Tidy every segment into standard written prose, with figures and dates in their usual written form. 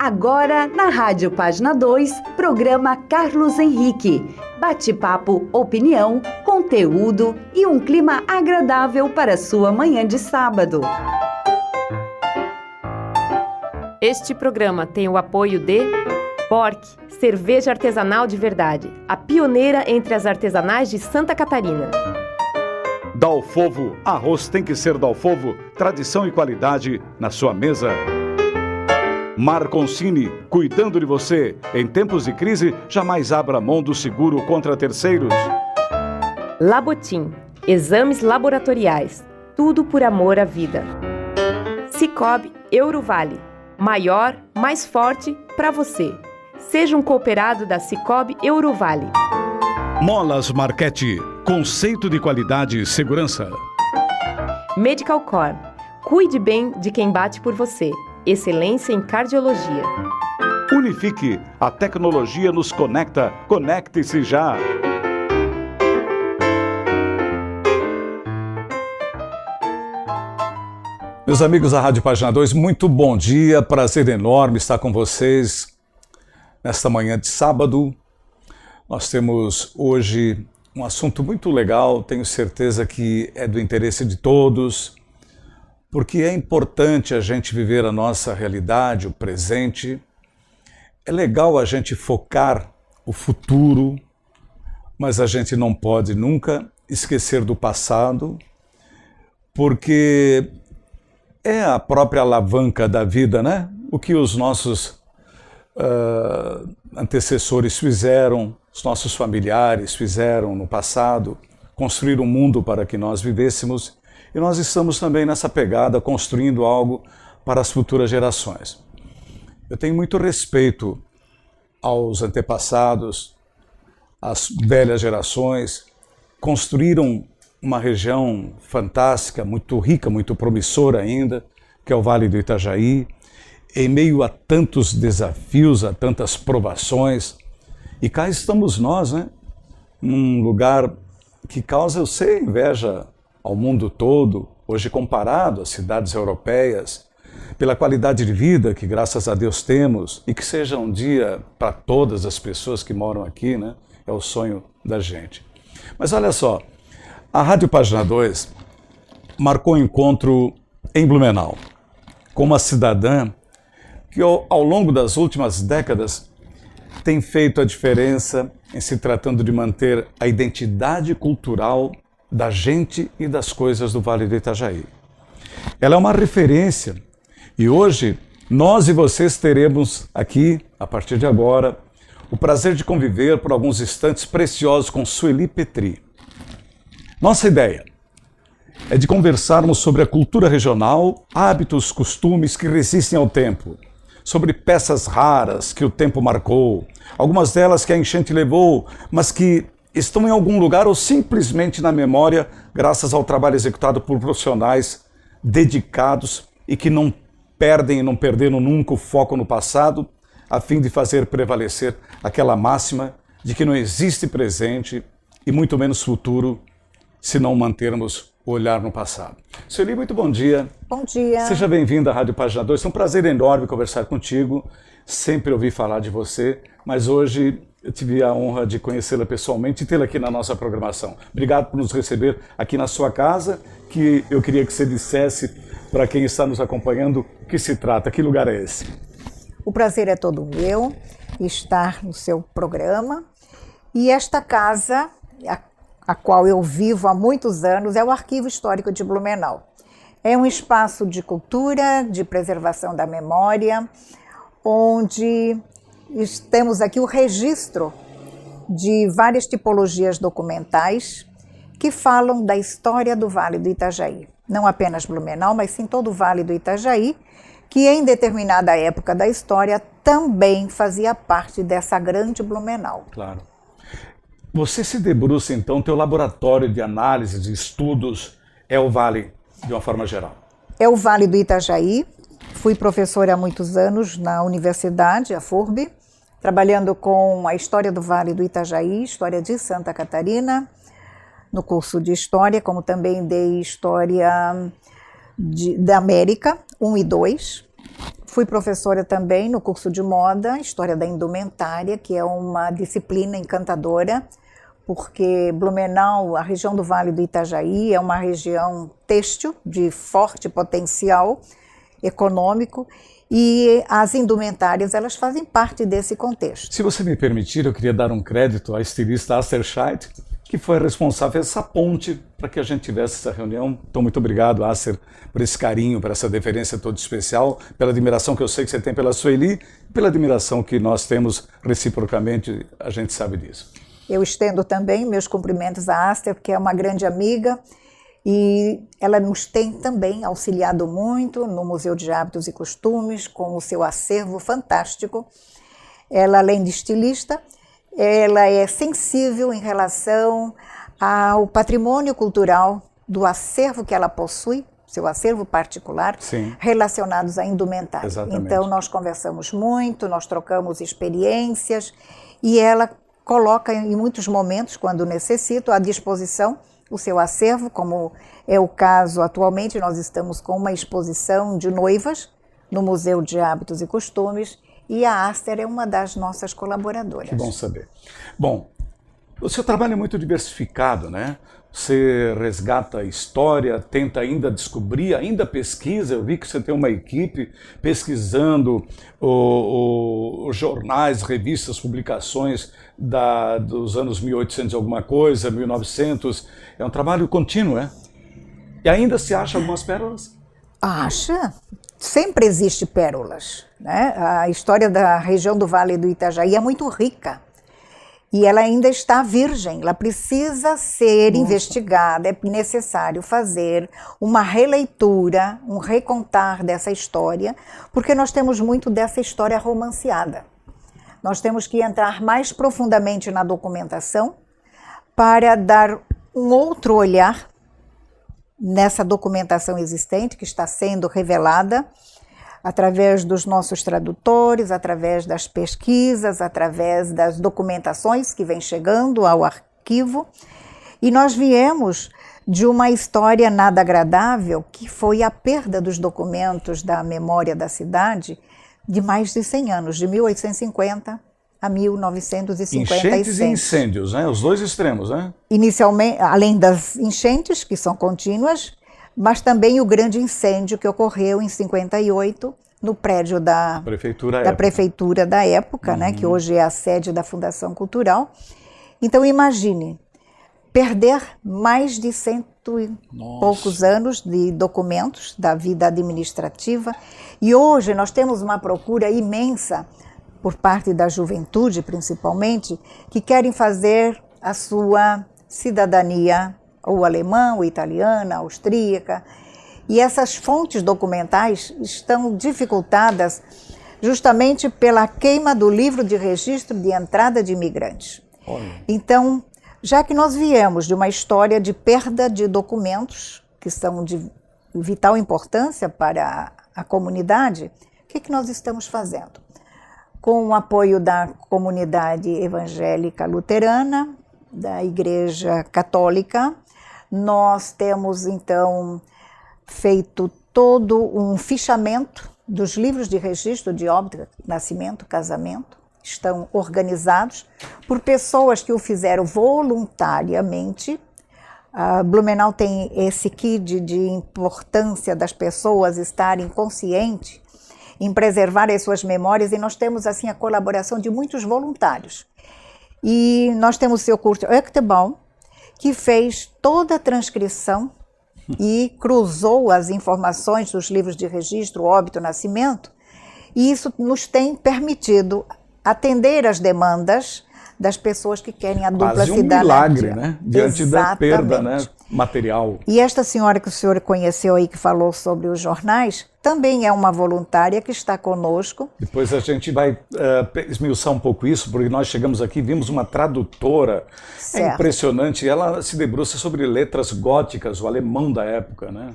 Agora, na Rádio Página 2, programa Carlos Henrique. Bate-papo, opinião, conteúdo e um clima agradável para sua manhã de sábado. Este programa tem o apoio de Bork, cerveja artesanal de verdade, a pioneira entre as artesanais de Santa Catarina. Dalfovo, arroz tem que ser Dalfovo, tradição e qualidade na sua mesa. Marconcini, cuidando de você. Em tempos de crise, jamais abra mão do seguro contra terceiros. Labotim, exames laboratoriais, tudo por amor à vida. Sicoob Eurovale, maior, mais forte para você. Seja um cooperado da Sicoob Eurovale. Molas Marchetti, conceito de qualidade e segurança. Medical Core, cuide bem de quem bate por você. Excelência em cardiologia. Unifique, a tecnologia nos conecta. Conecte-se já. Meus amigos da Rádio Página 2, muito bom dia. Prazer enorme estar com vocês nesta manhã de sábado. Nós temos hoje um assunto muito legal, tenho certeza que é do interesse de todos, porque é importante a gente viver a nossa realidade, o presente. É legal a gente focar o futuro, mas a gente não pode nunca esquecer do passado, porque é a própria alavanca da vida, né? O que os nossos antecessores fizeram, os nossos familiares fizeram no passado, construir um mundo para que nós vivêssemos. E nós estamos também nessa pegada, construindo algo para as futuras gerações. Eu tenho muito respeito aos antepassados, às velhas gerações, construíram uma região fantástica, muito rica, muito promissora ainda, que é o Vale do Itajaí, em meio a tantos desafios, a tantas provações. E cá estamos nós, né? Num lugar que causa, eu sei, inveja ao mundo todo, hoje comparado às cidades europeias, pela qualidade de vida que graças a Deus temos e que seja um dia para todas as pessoas que moram aqui, né? É o sonho da gente. Mas olha só, a Rádio Página 2 marcou um encontro em Blumenau com uma cidadã que ao longo das últimas décadas tem feito a diferença em se tratando de manter a identidade cultural da gente e das coisas do Vale do Itajaí. Ela é uma referência e hoje nós e vocês teremos aqui, a partir de agora, o prazer de conviver por alguns instantes preciosos com Sueli Petri. Nossa ideia é de conversarmos sobre a cultura regional, hábitos, costumes que resistem ao tempo, sobre peças raras que o tempo marcou, algumas delas que a enchente levou, mas que estão em algum lugar ou simplesmente na memória graças ao trabalho executado por profissionais dedicados e que não perdem e não perderam nunca o foco no passado, a fim de fazer prevalecer aquela máxima de que não existe presente e muito menos futuro se não mantermos o olhar no passado. Sueli, muito bom dia. Bom dia. Seja bem-vinda à Rádio Página 2. É um prazer enorme conversar contigo. Sempre ouvi falar de você, mas hoje eu tive a honra de conhecê-la pessoalmente e tê-la aqui na nossa programação. Obrigado por nos receber aqui na sua casa, que eu queria que você dissesse para quem está nos acompanhando o que se trata, que lugar é esse? O prazer é todo meu estar no seu programa e esta casa, a qual eu vivo há muitos anos, é o Arquivo Histórico de Blumenau. É um espaço de cultura, de preservação da memória, onde temos aqui o registro de várias tipologias documentais que falam da história do Vale do Itajaí. Não apenas Blumenau, mas sim todo o Vale do Itajaí, que em determinada época da história também fazia parte dessa grande Blumenau. Claro. Você se debruça, então, teu laboratório de análise, de estudos, é o Vale, de uma forma geral? É o Vale do Itajaí. Fui professora há muitos anos na universidade, a FURB, trabalhando com a história do Vale do Itajaí, história de Santa Catarina, no curso de História, como também dei História da América 1 e 2. Fui professora também no curso de moda, História da Indumentária, que é uma disciplina encantadora, porque Blumenau, a região do Vale do Itajaí, é uma região têxtil de forte potencial econômico, e as indumentárias, elas fazem parte desse contexto. Se você me permitir, eu queria dar um crédito à estilista Aster Scheidt, que foi a responsável por essa ponte para que a gente tivesse essa reunião. Então, muito obrigado, Aster, por esse carinho, por essa deferência toda especial, pela admiração que eu sei que você tem pela Sueli, pela admiração que nós temos reciprocamente, a gente sabe disso. Eu estendo também meus cumprimentos à Aster, porque é uma grande amiga, e ela nos tem também auxiliado muito no Museu de Hábitos e Costumes, com o seu acervo fantástico. Ela, além de estilista, ela é sensível em relação ao patrimônio cultural do acervo que ela possui, seu acervo particular, Sim. relacionados à indumentária. Exatamente. Então, nós conversamos muito, nós trocamos experiências, e ela coloca em muitos momentos, quando necessito, à disposição o seu acervo, como é o caso atualmente. Nós estamos com uma exposição de noivas no Museu de Hábitos e Costumes, e a Aster é uma das nossas colaboradoras. Que bom saber. Bom, o seu trabalho é muito diversificado, né? Você resgata a história, tenta ainda descobrir, ainda pesquisa. Eu vi que você tem uma equipe pesquisando os jornais, revistas, publicações dos anos 1800 alguma coisa, 1900. É um trabalho contínuo, é? E ainda se acha algumas pérolas? Acha? Sempre existe pérolas, né? A história da região do Vale do Itajaí é muito rica. E ela ainda está virgem, ela precisa ser investigada, é necessário fazer uma releitura, um recontar dessa história, porque nós temos muito dessa história romanceada. Nós temos que entrar mais profundamente na documentação para dar um outro olhar nessa documentação existente que está sendo revelada através dos nossos tradutores, através das pesquisas, através das documentações que vêm chegando ao arquivo. E nós viemos de uma história nada agradável, que foi a perda dos documentos da memória da cidade de mais de 100 anos, de 1850 a 1956. Enchentes e incêndios, né? Os dois extremos, né? Inicialmente, além das enchentes, que são contínuas, mas também o grande incêndio que ocorreu em 58 no prédio da prefeitura da época, né, que hoje é a sede da Fundação Cultural. Então imagine, perder mais de 100 e poucos anos de documentos da vida administrativa, e hoje nós temos uma procura imensa por parte da juventude, principalmente, que querem fazer a sua cidadania ou alemã, ou italiana, austríaca, e essas fontes documentais estão dificultadas justamente pela queima do livro de registro de entrada de imigrantes. Olha. Então, já que nós viemos de uma história de perda de documentos, que são de vital importância para a comunidade, o que nós estamos fazendo? Com o apoio da comunidade evangélica luterana, da Igreja Católica, nós temos, então, feito todo um fichamento dos livros de registro de óbito, nascimento, casamento. Estão organizados por pessoas que o fizeram voluntariamente. Blumenau tem esse quid de importância das pessoas estarem conscientes em preservar as suas memórias, e nós temos, assim, a colaboração de muitos voluntários. E nós temos o seu curso Echtebau, que fez toda a transcrição e cruzou as informações dos livros de registro, óbito, nascimento, e isso nos tem permitido atender às demandas das pessoas que querem a dupla cidadania. Quase um milagre, né? Diante da perda, né, material. E esta senhora que o senhor conheceu aí, que falou sobre os jornais, também é uma voluntária que está conosco. Depois a gente vai esmiuçar um pouco isso, porque nós chegamos aqui e vimos uma tradutora. Certo. É impressionante, ela se debruça sobre letras góticas, o alemão da época, né?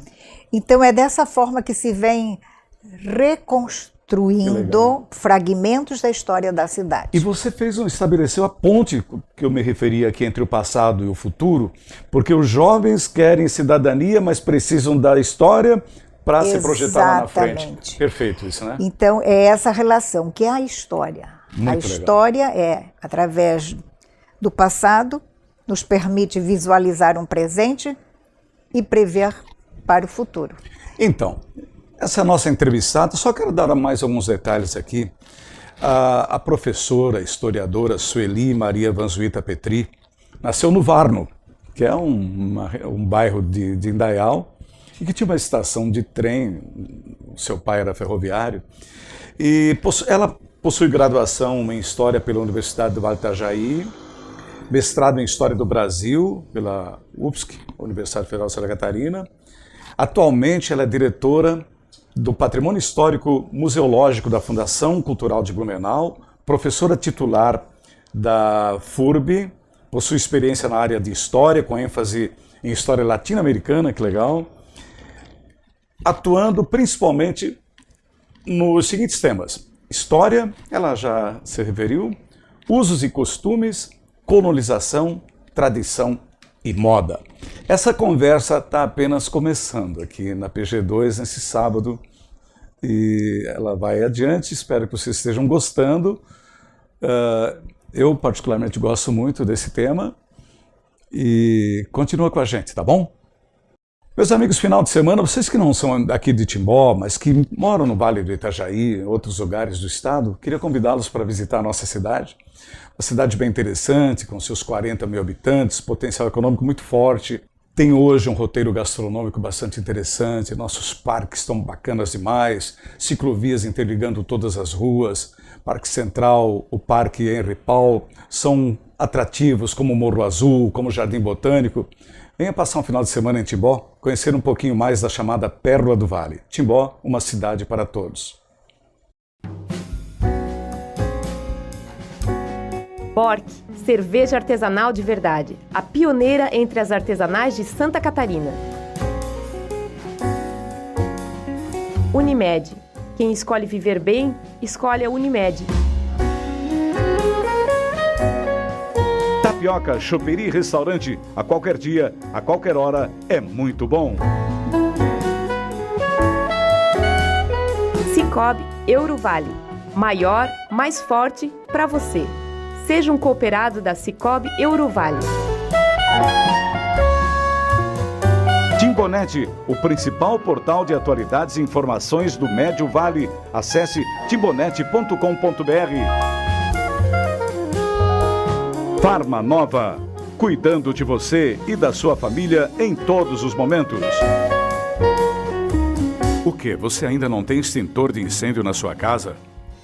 Então é dessa forma que se vem reconstruindo fragmentos da história da cidade. E você estabeleceu a ponte que eu me referi aqui entre o passado e o futuro, porque os jovens querem cidadania, mas precisam da história para se projetar lá na frente. Exatamente. Perfeito isso, né? Então, é essa relação, que é a história. Muito a legal. história é, através do passado, nos permite visualizar um presente e prever para o futuro. Então, essa é a nossa entrevistada. Só quero dar mais alguns detalhes aqui. A professora, historiadora Sueli Maria Vanzuita Petri nasceu no Varno, que é um bairro de Indaial, e que tinha uma estação de trem. Seu pai era ferroviário. E ela possui graduação em História pela Universidade do Vale do Itajaí, mestrado em História do Brasil pela UFSC, Universidade Federal de Santa Catarina. Atualmente ela é diretora do Patrimônio Histórico Museológico da Fundação Cultural de Blumenau, professora titular da FURB, possui experiência na área de História, com ênfase em História Latino-Americana, que legal, atuando principalmente nos seguintes temas: História, ela já se referiu, usos e costumes, colonização, tradição e moda. Essa conversa está apenas começando aqui na PG2 nesse sábado e ela vai adiante. Espero que vocês estejam gostando. Eu particularmente gosto muito desse tema e continua com a gente, tá bom? Meus amigos, final de semana, vocês que não são daqui de Timbó, mas que moram no Vale do Itajaí, em outros lugares do estado, queria convidá-los para visitar a nossa cidade. Uma cidade bem interessante, com seus 40 mil habitantes, potencial econômico muito forte. Tem hoje um roteiro gastronômico bastante interessante, nossos parques estão bacanas demais, ciclovias interligando todas as ruas, Parque Central, o Parque Henri Paul, são atrativos como o Morro Azul, como o Jardim Botânico. Venha passar um final de semana em Timbó, conhecer um pouquinho mais da chamada Pérola do Vale. Timbó, uma cidade para todos. Bork, cerveja artesanal de verdade, a pioneira entre as artesanais de Santa Catarina. Unimed, quem escolhe viver bem, escolhe a Unimed. Tapioca, choperia e restaurante, a qualquer dia, a qualquer hora, é muito bom. Sicoob Eurovale, maior, mais forte para você. Seja um cooperado da Sicoob Eurovale. Timbonet, o principal portal de atualidades e informações do Médio Vale. Acesse timbonet.com.br. Farma Nova, cuidando de você e da sua família em todos os momentos. O que? Você ainda não tem extintor de incêndio na sua casa?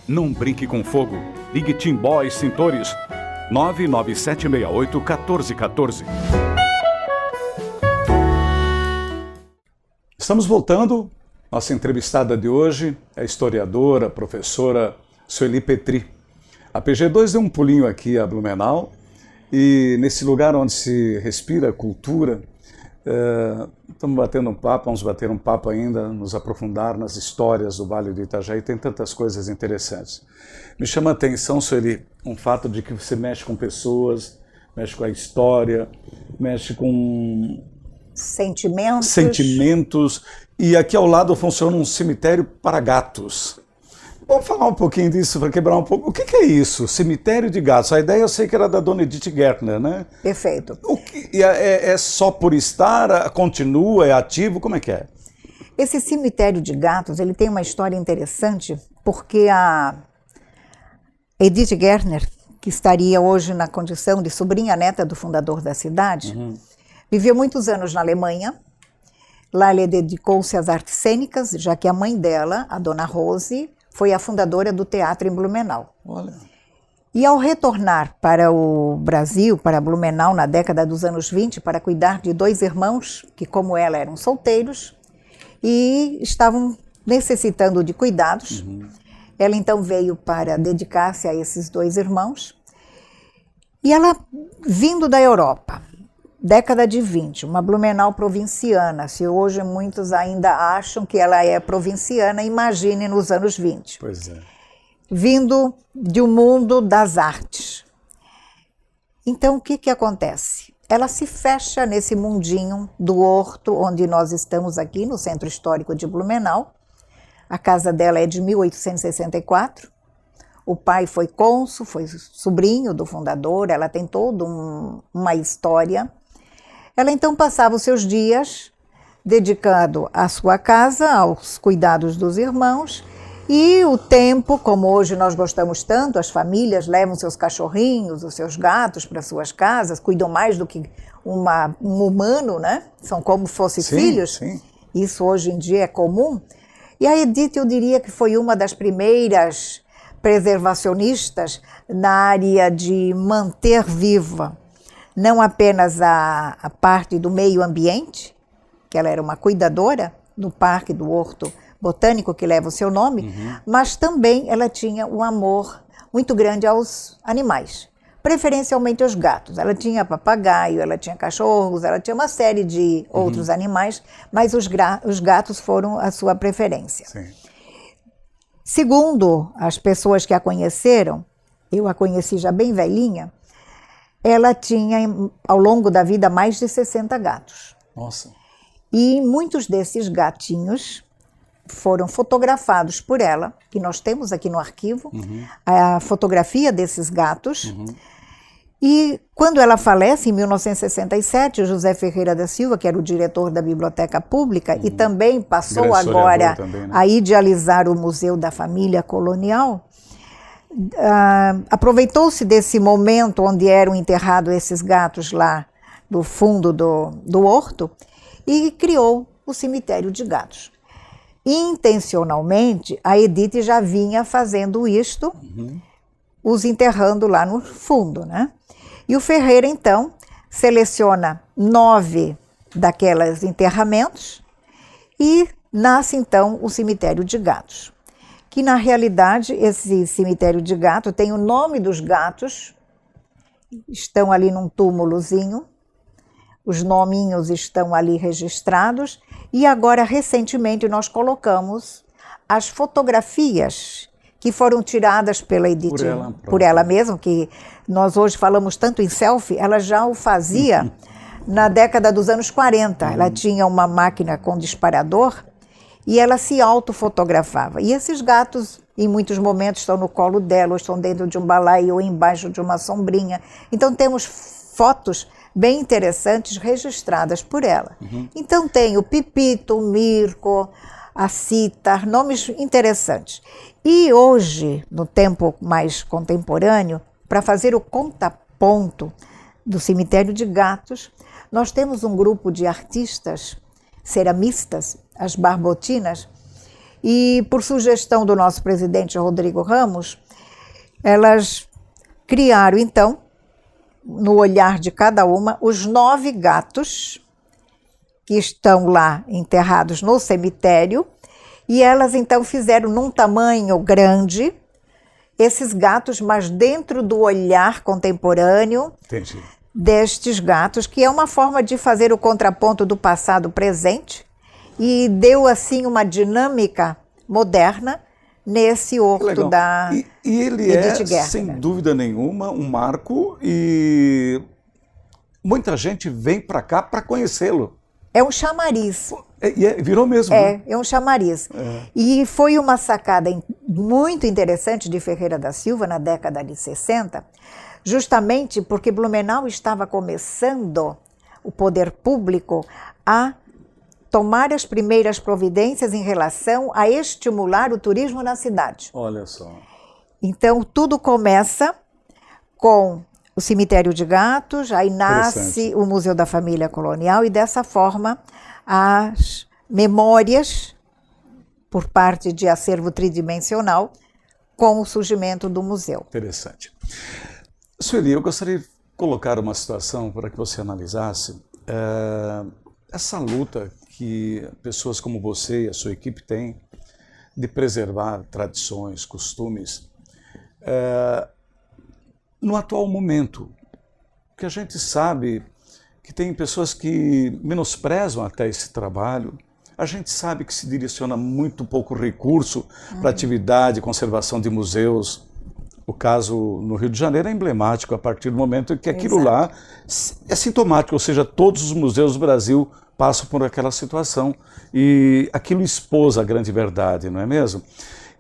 Não brinque com fogo. Ligue Timbó Extintores 99768-1414. Estamos voltando. Nossa entrevistada de hoje é a historiadora, professora Sueli Petri. A PG2 deu um pulinho aqui a Blumenau e nesse lugar onde se respira cultura, estamos batendo um papo, vamos bater um papo ainda, nos aprofundar nas histórias do Vale do Itajaí, tem tantas coisas interessantes. Me chama a atenção, Sueli, um fato de que você mexe com pessoas, mexe com a história, mexe com sentimentos, e aqui ao lado funciona um cemitério para gatos. Vamos falar um pouquinho disso, para quebrar um pouco. O que é isso? Cemitério de gatos. A ideia eu sei que era da dona Edith Gertner, né? Perfeito. É só por estar? Continua? É ativo? Como é que é? Esse cemitério de gatos, ele tem uma história interessante, porque a Edith Gertner, que estaria hoje na condição de sobrinha neta do fundador da cidade, viveu muitos anos na Alemanha. Lá ele dedicou-se às artes cênicas, já que a mãe dela, a dona Rose, foi a fundadora do teatro em Blumenau. Olha. E ao retornar para o Brasil, para Blumenau, na década dos anos 20, para cuidar de dois irmãos, que como ela eram solteiros, e estavam necessitando de cuidados, ela então veio para dedicar-se a esses dois irmãos. E ela, vindo da Europa, década de 20, uma Blumenau provinciana, se hoje muitos ainda acham que ela é provinciana, imagine nos anos 20. Pois é. Vindo de um mundo das artes. Então, o que acontece? ela se fecha nesse mundinho do Horto, onde nós estamos aqui no Centro Histórico de Blumenau. A casa dela é de 1864. O pai foi cônsul, foi sobrinho do fundador, ela tem toda uma história. Ela então passava os seus dias dedicado à sua casa, aos cuidados dos irmãos, e o tempo, como hoje nós gostamos tanto, as famílias levam seus cachorrinhos, os seus gatos para suas casas, cuidam mais do que um humano, né? São como se fossem filhos. Sim. Isso hoje em dia é comum. E a Edith, eu diria que foi uma das primeiras preservacionistas na área de manter viva não apenas a parte do meio ambiente, que ela era uma cuidadora no Parque do Horto Botânico, que leva o seu nome, mas também ela tinha um amor muito grande aos animais, preferencialmente aos gatos. Ela tinha papagaio, ela tinha cachorros, ela tinha uma série de outros animais, mas os gatos foram a sua preferência. Sim. Segundo as pessoas que a conheceram, eu a conheci já bem velhinha, ela tinha, ao longo da vida, mais de 60 gatos. Nossa. E muitos desses gatinhos foram fotografados por ela, que nós temos aqui no arquivo, a fotografia desses gatos. E quando ela falece, em 1967, o José Ferreira da Silva, que era o diretor da Biblioteca Pública, e também passou Grande agora também, né? a idealizar o Museu da Família Colonial, aproveitou-se desse momento onde eram enterrados esses gatos lá do fundo do horto e criou o cemitério de gatos. Intencionalmente, a Edith já vinha fazendo isto, os enterrando lá no fundo, né? E o Ferreira, então, seleciona 9 daqueles enterramentos e nasce, então, o cemitério de gatos. Que, na realidade, esse cemitério de gato tem o nome dos gatos, estão ali num túmulozinho, os nominhos estão ali registrados, e agora, recentemente, nós colocamos as fotografias que foram tiradas pela Edith, por ela mesma, que nós hoje falamos tanto em selfie, ela já o fazia na década dos anos 40. Ela tinha uma máquina com disparador e ela se autofotografava. E esses gatos, em muitos momentos, estão no colo dela, ou estão dentro de um balaio, ou embaixo de uma sombrinha. Então, temos fotos bem interessantes registradas por ela. Então, tem o Pipito, o Mirko, a Citar, nomes interessantes. E hoje, no tempo mais contemporâneo, para fazer o contraponto do cemitério de gatos, nós temos um grupo de artistas ceramistas, as Barbotinas, e por sugestão do nosso presidente Rodrigo Ramos, elas criaram, então, no olhar de cada uma, os 9 gatos que estão lá enterrados no cemitério, e elas então fizeram num tamanho grande esses gatos, mas dentro do olhar contemporâneo destes gatos, que é uma forma de fazer o contraponto do passado presente, e deu assim uma dinâmica moderna nesse horto da e ele Edith Gertner. Sem dúvida nenhuma, um marco, e muita gente vem para cá para conhecê-lo. É um chamariz. Virou mesmo. É um chamariz. E foi uma sacada muito interessante de Ferreira da Silva na década de 60, justamente porque Blumenau estava começando, o poder público, a tomar as primeiras providências em relação a estimular o turismo na cidade. Olha só. Então, tudo começa com o cemitério de gatos, aí nasce o Museu da Família Colonial, e dessa forma as memórias, por parte de acervo tridimensional, com o surgimento do museu. Interessante. Sueli, eu gostaria de colocar uma situação para que você analisasse essa luta que pessoas como você e a sua equipe têm de preservar tradições, costumes, no atual momento, que a gente sabe que tem pessoas que menosprezam até esse trabalho, a gente sabe que se direciona muito pouco recurso para atividade, conservação de museus, O caso no Rio de Janeiro é emblemático a partir do momento em que aquilo Exato. lá é sintomático, ou seja, todos os museus do Brasil passam por aquela situação e aquilo expôs a grande verdade, não é mesmo?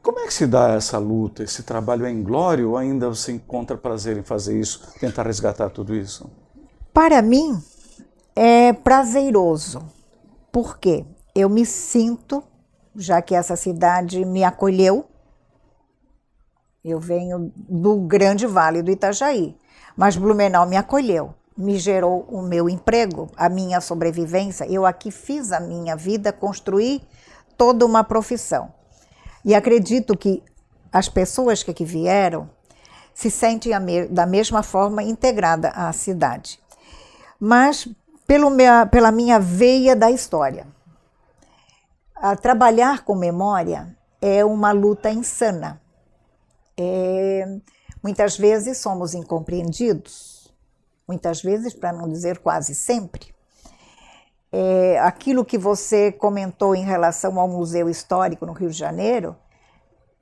Como é que se dá essa luta? Esse trabalho é inglório ou ainda você encontra prazer em fazer isso, tentar resgatar tudo isso? Para mim, é prazeroso. Por quê? Eu me sinto, já que essa cidade me acolheu, eu venho do grande vale do Itajaí, mas Blumenau me acolheu, me gerou o meu emprego, a minha sobrevivência. Eu aqui fiz a minha vida, construí toda uma profissão. E acredito que as pessoas que aqui vieram se sentem da mesma forma integrada à cidade. Mas pela minha veia da história. Trabalhar com memória é uma luta insana. Muitas vezes somos incompreendidos, muitas vezes, para não dizer quase sempre. Aquilo que você comentou em relação ao Museu Histórico no Rio de Janeiro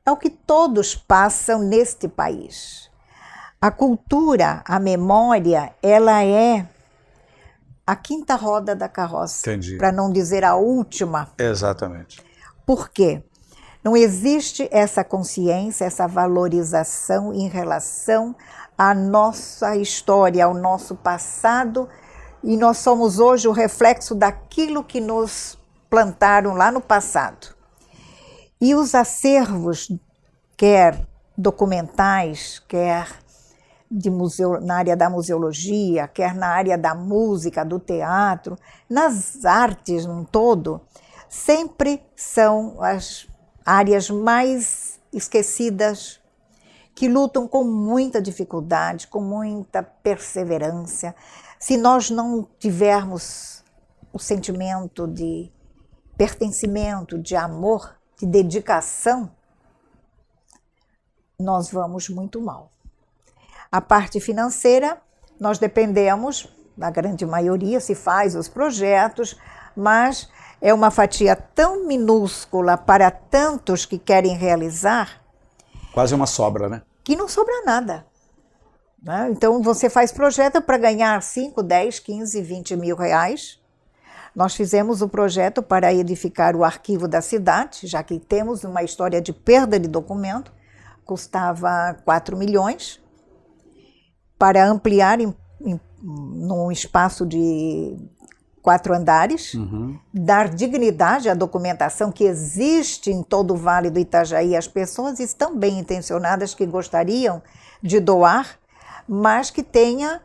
é o que todos passam neste país. A cultura, a memória, ela é a quinta roda da carroça, para não dizer a última. Exatamente. Por quê? Não existe essa consciência, essa valorização em relação à nossa história, ao nosso passado, e nós somos hoje o reflexo daquilo que nos plantaram lá no passado. E os acervos, quer documentais, quer na área da museologia, quer na área da música, do teatro, nas artes no todo, sempre são as áreas mais esquecidas, que lutam com muita dificuldade, com muita perseverança. Se nós não tivermos o sentimento de pertencimento, de amor, de dedicação, nós vamos muito mal. A parte financeira, nós dependemos, na grande maioria se faz os projetos, mas é uma fatia tão minúscula para tantos que querem realizar. Quase uma sobra, né? Que não sobra nada. Né? Então você faz projeto para ganhar 5, 10, 15, 20 mil reais. Nós fizemos o projeto para edificar o arquivo da cidade, já que temos uma história de perda de documento, custava 4 milhões, para ampliar num espaço de 4 andares, dar dignidade à documentação que existe em todo o Vale do Itajaí. As pessoas estão bem intencionadas que gostariam de doar, mas que tenha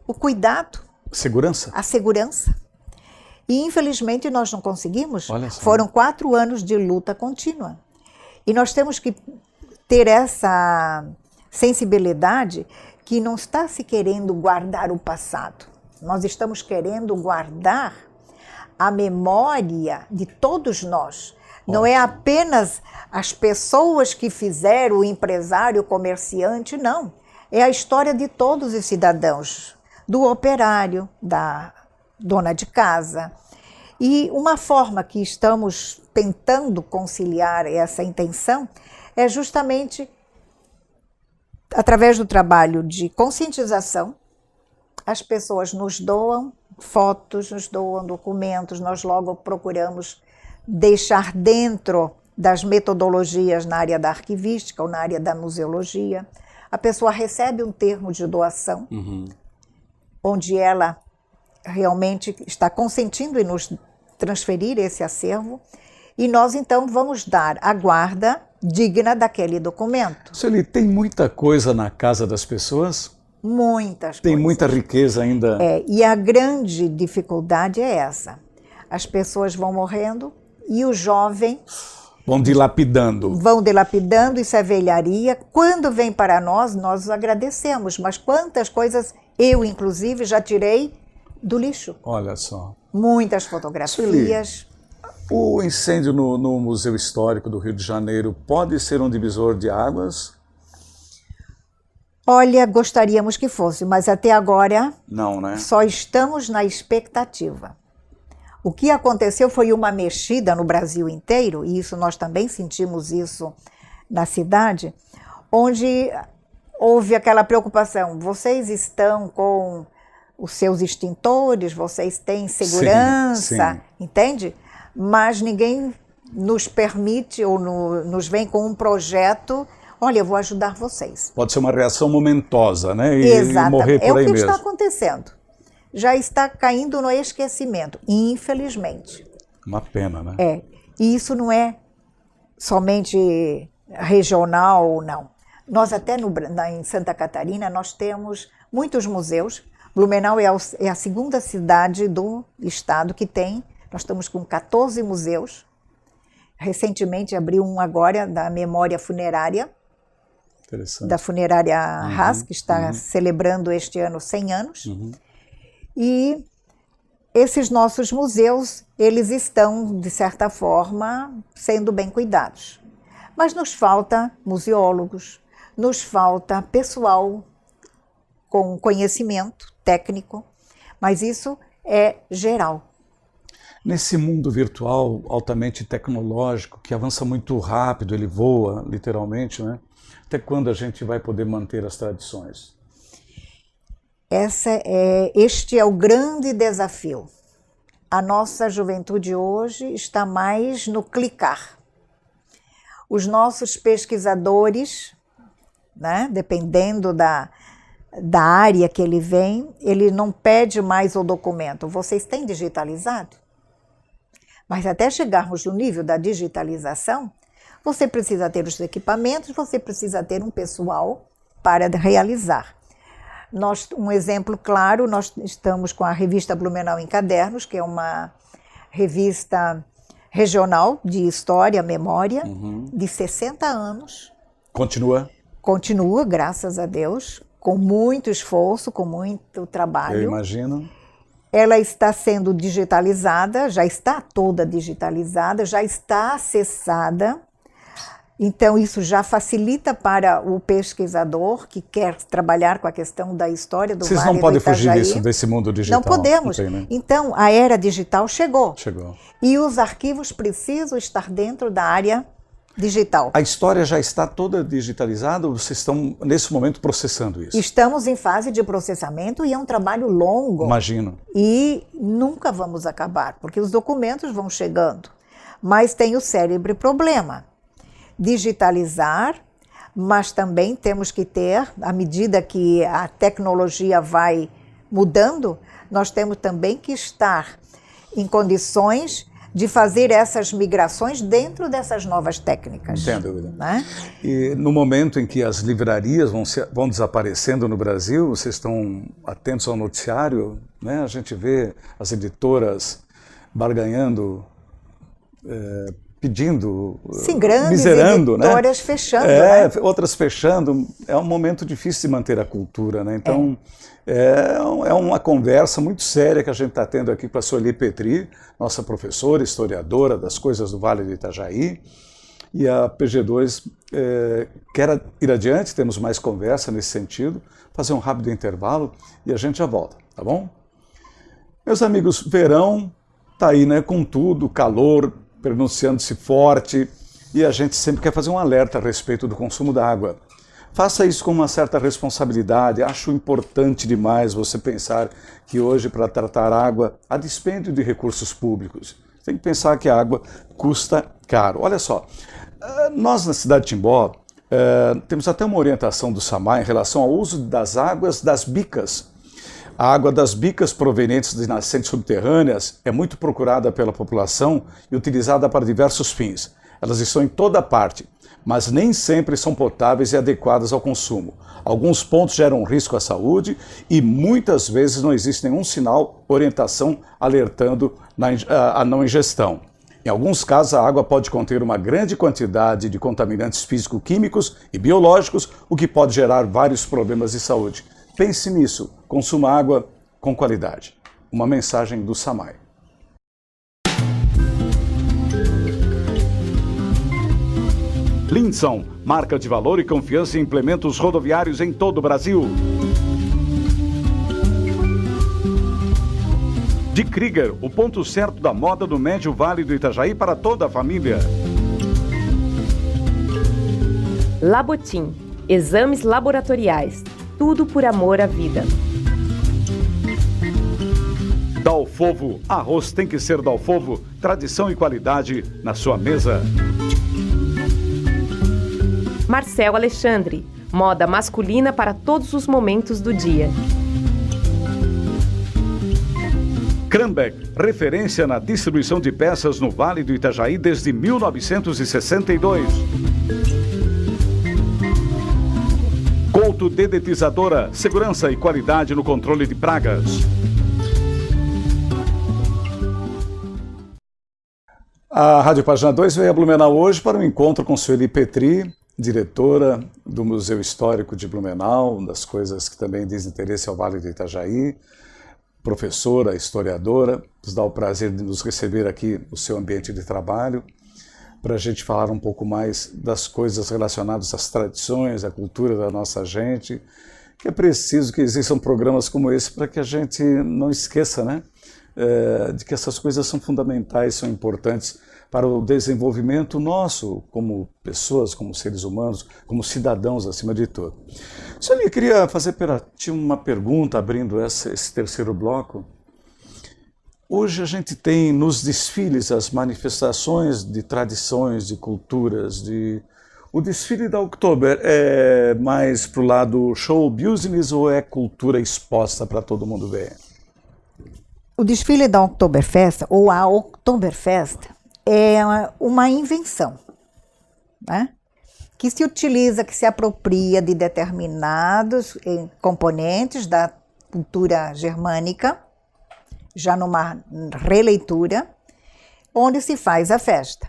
o cuidado. Segurança. A segurança. E infelizmente nós não conseguimos. Olha só. Foram 4 anos de luta contínua. E nós temos que ter essa sensibilidade que não está se querendo guardar o passado. Nós estamos querendo guardar a memória de todos nós. Não é apenas as pessoas que fizeram, o empresário, o comerciante, não. É a história de todos os cidadãos, do operário, da dona de casa. E uma forma que estamos tentando conciliar essa intenção é justamente através do trabalho de conscientização. As pessoas nos doam fotos, nos doam documentos, nós logo procuramos deixar dentro das metodologias na área da arquivística ou na área da museologia. A pessoa recebe um termo de doação, onde ela realmente está consentindo em nos transferir esse acervo, e nós então vamos dar a guarda digna daquele documento. Sueli, tem muita coisa na casa das pessoas? Muitas Tem coisas. muita riqueza ainda? E a grande dificuldade é essa. As pessoas vão morrendo e o jovem Vão dilapidando. vão dilapidando, isso é velharia. Quando vem para nós, nós agradecemos, mas quantas coisas eu, inclusive, já tirei do lixo. Olha só. Muitas fotografias. O incêndio no Museu Histórico do Rio de Janeiro pode ser um divisor de águas? Olha, gostaríamos que fosse, mas até agora Não, né? só estamos na expectativa. O que aconteceu foi uma mexida no Brasil inteiro, e isso nós também sentimos isso na cidade, onde houve aquela preocupação. Vocês estão com os seus extintores, vocês têm segurança, sim. Entende? Mas ninguém nos permite ou nos vem com um projeto, olha, eu vou ajudar vocês. Pode ser uma reação momentosa, né? E Exatamente. morrer por aí mesmo. É o que está acontecendo. Já está caindo no esquecimento, infelizmente. Uma pena, né? É. E isso não é somente regional, não. Nós até em Santa Catarina, nós temos muitos museus. Blumenau é a segunda cidade do estado que tem. Nós estamos com 14 museus. Recentemente abriu um agora da memória funerária. Interessante. Da funerária Haas, que está celebrando este ano 100 anos. E esses nossos museus, eles estão, de certa forma, sendo bem cuidados. Mas nos falta museólogos, nos falta pessoal com conhecimento técnico, mas isso é geral. Nesse mundo virtual altamente tecnológico, que avança muito rápido, ele voa, literalmente, né? Até quando a gente vai poder manter as tradições? Este é o grande desafio. A nossa juventude hoje está mais no clicar. Os nossos pesquisadores, né, dependendo da área que ele vem, ele não pede mais o documento. Vocês têm digitalizado? Mas até chegarmos no nível da digitalização, você precisa ter os equipamentos, você precisa ter um pessoal para realizar. Um exemplo claro, nós estamos com a revista Blumenau em Cadernos, que é uma revista regional de história, memória, de 60 anos. Continua? Continua, graças a Deus, com muito esforço, com muito trabalho. Eu imagino. Ela está sendo digitalizada, já está toda digitalizada, já está acessada. Então, isso já facilita para o pesquisador que quer trabalhar com a questão da história do Vale do Itajaí. Vocês não podem fugir desse mundo digital. Não podemos. Não tem, né? Então, a era digital chegou. Chegou. E os arquivos precisam estar dentro da área digital. A história já está toda digitalizada ou vocês estão, nesse momento, processando isso? Estamos em fase de processamento e é um trabalho longo. Imagino. E nunca vamos acabar, porque os documentos vão chegando. Mas tem o cérebro problema. Digitalizar, mas também temos que ter, à medida que a tecnologia vai mudando, nós temos também que estar em condições de fazer essas migrações dentro dessas novas técnicas. Sem dúvida. Né? E no momento em que as livrarias vão desaparecendo no Brasil, vocês estão atentos ao noticiário, né? A gente vê as barganhando, pedindo, sim, grandes miserando, editoras, né? fechando, né? Outras fechando. É um momento difícil de manter a cultura, né? Então, é uma conversa muito séria que a gente está tendo aqui com a Sueli Petri, nossa professora, historiadora das coisas do Vale do Itajaí, e a PG2 quer ir adiante, temos mais conversa nesse sentido, fazer um rápido intervalo e a gente já volta, tá bom? Meus amigos, verão está aí, né? Com tudo, calor, pronunciando-se forte, e a gente sempre quer fazer um alerta a respeito do consumo da água. Faça isso com uma certa responsabilidade. Acho importante demais você pensar que hoje, para tratar água, há dispêndio de recursos públicos. Tem que pensar que a água custa caro. Olha só, nós na cidade de Timbó temos até uma orientação do SAMAI em relação ao uso das águas das bicas. A água das bicas provenientes de nascentes subterrâneas é muito procurada pela população e utilizada para diversos fins. Elas estão em toda parte, mas nem sempre são potáveis e adequadas ao consumo. Alguns pontos geram risco à saúde e muitas vezes não existe nenhum sinal, orientação alertando a não ingestão. Em alguns casos, a água pode conter uma grande quantidade de contaminantes físico-químicos e biológicos, o que pode gerar vários problemas de saúde. Pense nisso, consuma água com qualidade. Uma mensagem do SAMAI. Linson, marca de valor e confiança em implementos rodoviários em todo o Brasil. De Krieger, o ponto certo da moda do Médio Vale do Itajaí para toda a família. Labotim, exames laboratoriais, tudo por amor à vida. Dalfovo, arroz tem que ser Dalfovo, tradição e qualidade na sua mesa. Marcel Alexandre, moda masculina para todos os momentos do dia. Krambeck, referência na distribuição de peças no Vale do Itajaí desde 1962. Couto Dedetizadora, segurança e qualidade no controle de pragas. A Rádio Página 2 veio a Blumenau hoje para um encontro com Sueli Petri, diretora do Museu Histórico de Blumenau, das coisas que também diz interesse ao Vale do Itajaí, professora, historiadora, nos dá o prazer de nos receber aqui no seu ambiente de trabalho, para a gente falar um pouco mais das coisas relacionadas às tradições, à cultura da nossa gente, que é preciso que existam programas como esse para que a gente não esqueça, né, de que essas coisas são fundamentais, são importantes para o desenvolvimento nosso como pessoas, como seres humanos, como cidadãos acima de tudo. Senhor, eu queria fazer para ti uma pergunta, abrindo esse terceiro bloco. Hoje a gente tem nos desfiles as manifestações de tradições, de culturas, o desfile da Oktober é mais para o lado show business ou é cultura exposta para todo mundo ver? O desfile da Oktoberfest, ou a Oktoberfest, é uma invenção, né? Que se utiliza, que se apropria de determinados componentes da cultura germânica, já numa releitura, onde se faz a festa.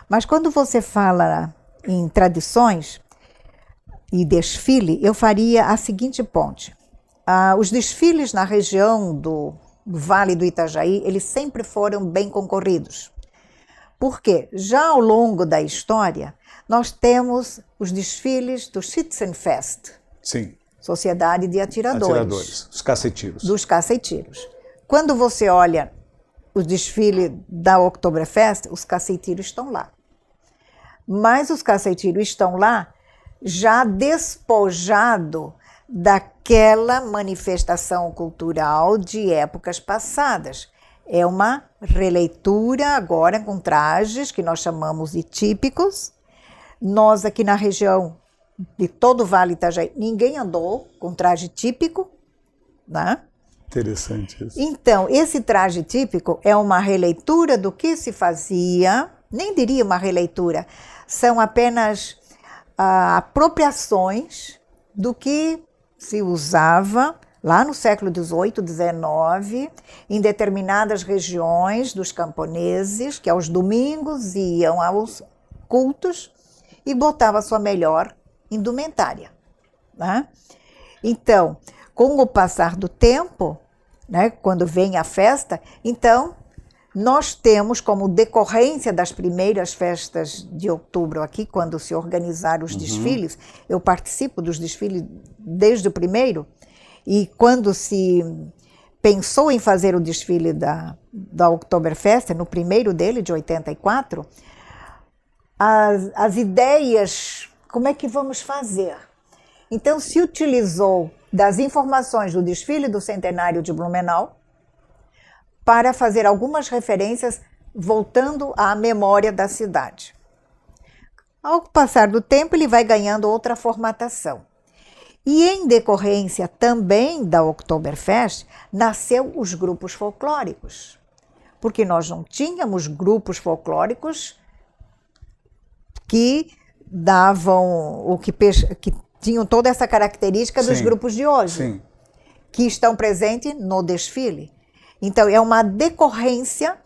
Mas quando você fala em tradições e desfile, eu faria a seguinte ponte. Os desfiles na região do Vale do Itajaí, eles sempre foram bem concorridos. Porque já ao longo da história, nós temos os desfiles do Schützenfest. Sim. Sociedade de Atiradores. Os cacetiros. Dos cacetiros. Quando você olha o desfile da Oktoberfest, os cacetiros estão lá. Mas os cacetiros estão lá já despojado daquela manifestação cultural de épocas passadas. É uma releitura agora com trajes que nós chamamos de típicos. Nós aqui na região de todo o Vale Itajaí, ninguém andou com traje típico, né? Interessante isso. Então, esse traje típico é uma releitura do que se fazia, nem diria uma releitura, são apenas apropriações do que se usava lá no século XVIII, XIX, em determinadas regiões dos camponeses, que aos domingos iam aos cultos e botavam a sua melhor indumentária, né? Então, com o passar do tempo, né, quando vem a festa, então nós temos como decorrência das primeiras festas de outubro aqui, quando se organizaram os desfiles, eu participo dos desfiles desde o primeiro, e quando se pensou em fazer o desfile da Oktoberfest, no primeiro dele, de 84, as ideias, como é que vamos fazer? Então se utilizou das informações do desfile do centenário de Blumenau para fazer algumas referências voltando à memória da cidade. Ao passar do tempo, ele vai ganhando outra formatação. E em decorrência também da Oktoberfest, nasceu os grupos folclóricos. Porque nós não tínhamos grupos folclóricos que davam, que tinham toda essa característica dos grupos de hoje, que estão presentes no desfile. Então, é uma decorrência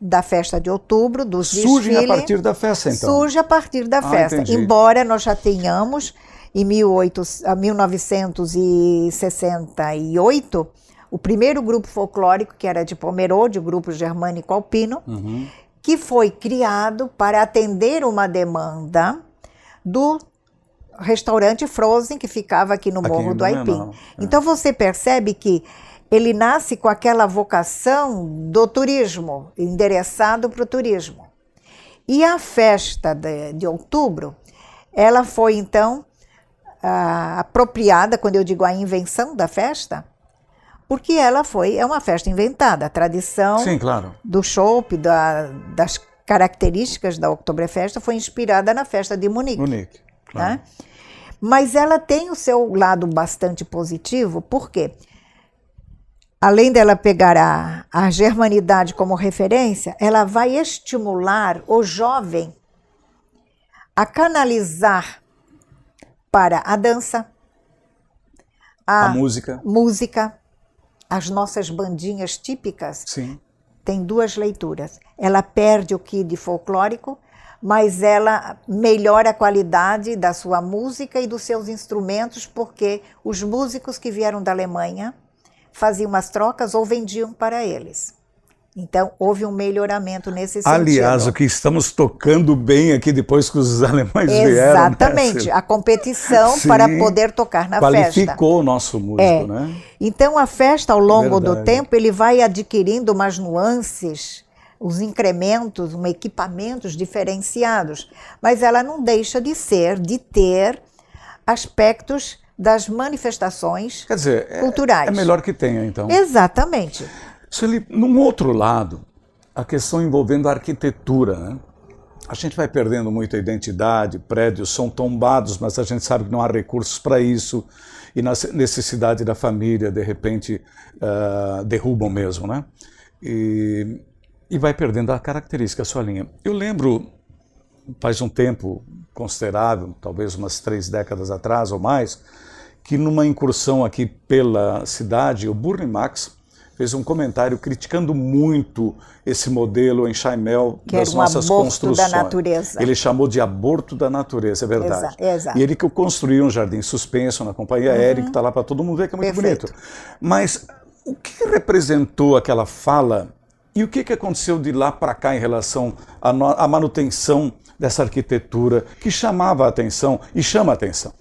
da festa de outubro, dos desfiles. Surge a partir da festa, então? Surge a partir da festa. Entendi. Embora nós já tenhamos, em 1968, o primeiro grupo folclórico, que era de Pomerode, o grupo germânico alpino, que foi criado para atender uma demanda do restaurante Frozen, que ficava aqui no Morro do Aipim. Então você percebe que ele nasce com aquela vocação do turismo, endereçado para o turismo. E a festa de outubro, ela foi então apropriada, quando eu digo a invenção da festa, porque ela é uma festa inventada. A tradição Sim, claro. do chopp, das características da Oktoberfest foi inspirada na festa de Munique. Munique, claro. Né? Mas ela tem o seu lado bastante positivo, porque além dela pegar a germanidade como referência, ela vai estimular o jovem a canalizar para a dança, A música. As nossas bandinhas típicas. Sim. Tem duas leituras. Ela perde o quê de folclórico, mas ela melhora a qualidade da sua música e dos seus instrumentos, porque os músicos que vieram da Alemanha faziam umas trocas ou vendiam para eles. Então, houve um melhoramento nesse sentido. Aliás, o que estamos tocando bem aqui depois que os alemães vieram. Exatamente, né? A competição Sim, para poder tocar na festa. Qualificou o nosso músico, né? Então, a festa, ao longo do Verdade. tempo, ele vai adquirindo umas nuances, os incrementos, equipamentos diferenciados. Mas ela não deixa de ter aspectos das manifestações Quer dizer, culturais. é melhor que tenha, então. Exatamente. Num outro lado, a questão envolvendo a arquitetura, né? A gente vai perdendo muito a identidade, prédios são tombados, mas a gente sabe que não há recursos para isso, e na necessidade da família, de repente, derrubam mesmo, né? E vai perdendo a característica, a sua linha. Eu lembro, faz um tempo considerável, talvez umas 3 décadas atrás ou mais, que numa incursão aqui pela cidade, o Burle Marx fez um comentário criticando muito esse modelo em Chaimel das nossas construções. Da natureza. Ele chamou de aborto da natureza, é verdade. Exato. E ele que construiu um jardim suspenso na companhia aérea, que está lá para todo mundo ver, que é muito bonito. Mas o que representou aquela fala e o que aconteceu de lá para cá em relação à manutenção dessa arquitetura que chamava a atenção e chama a atenção?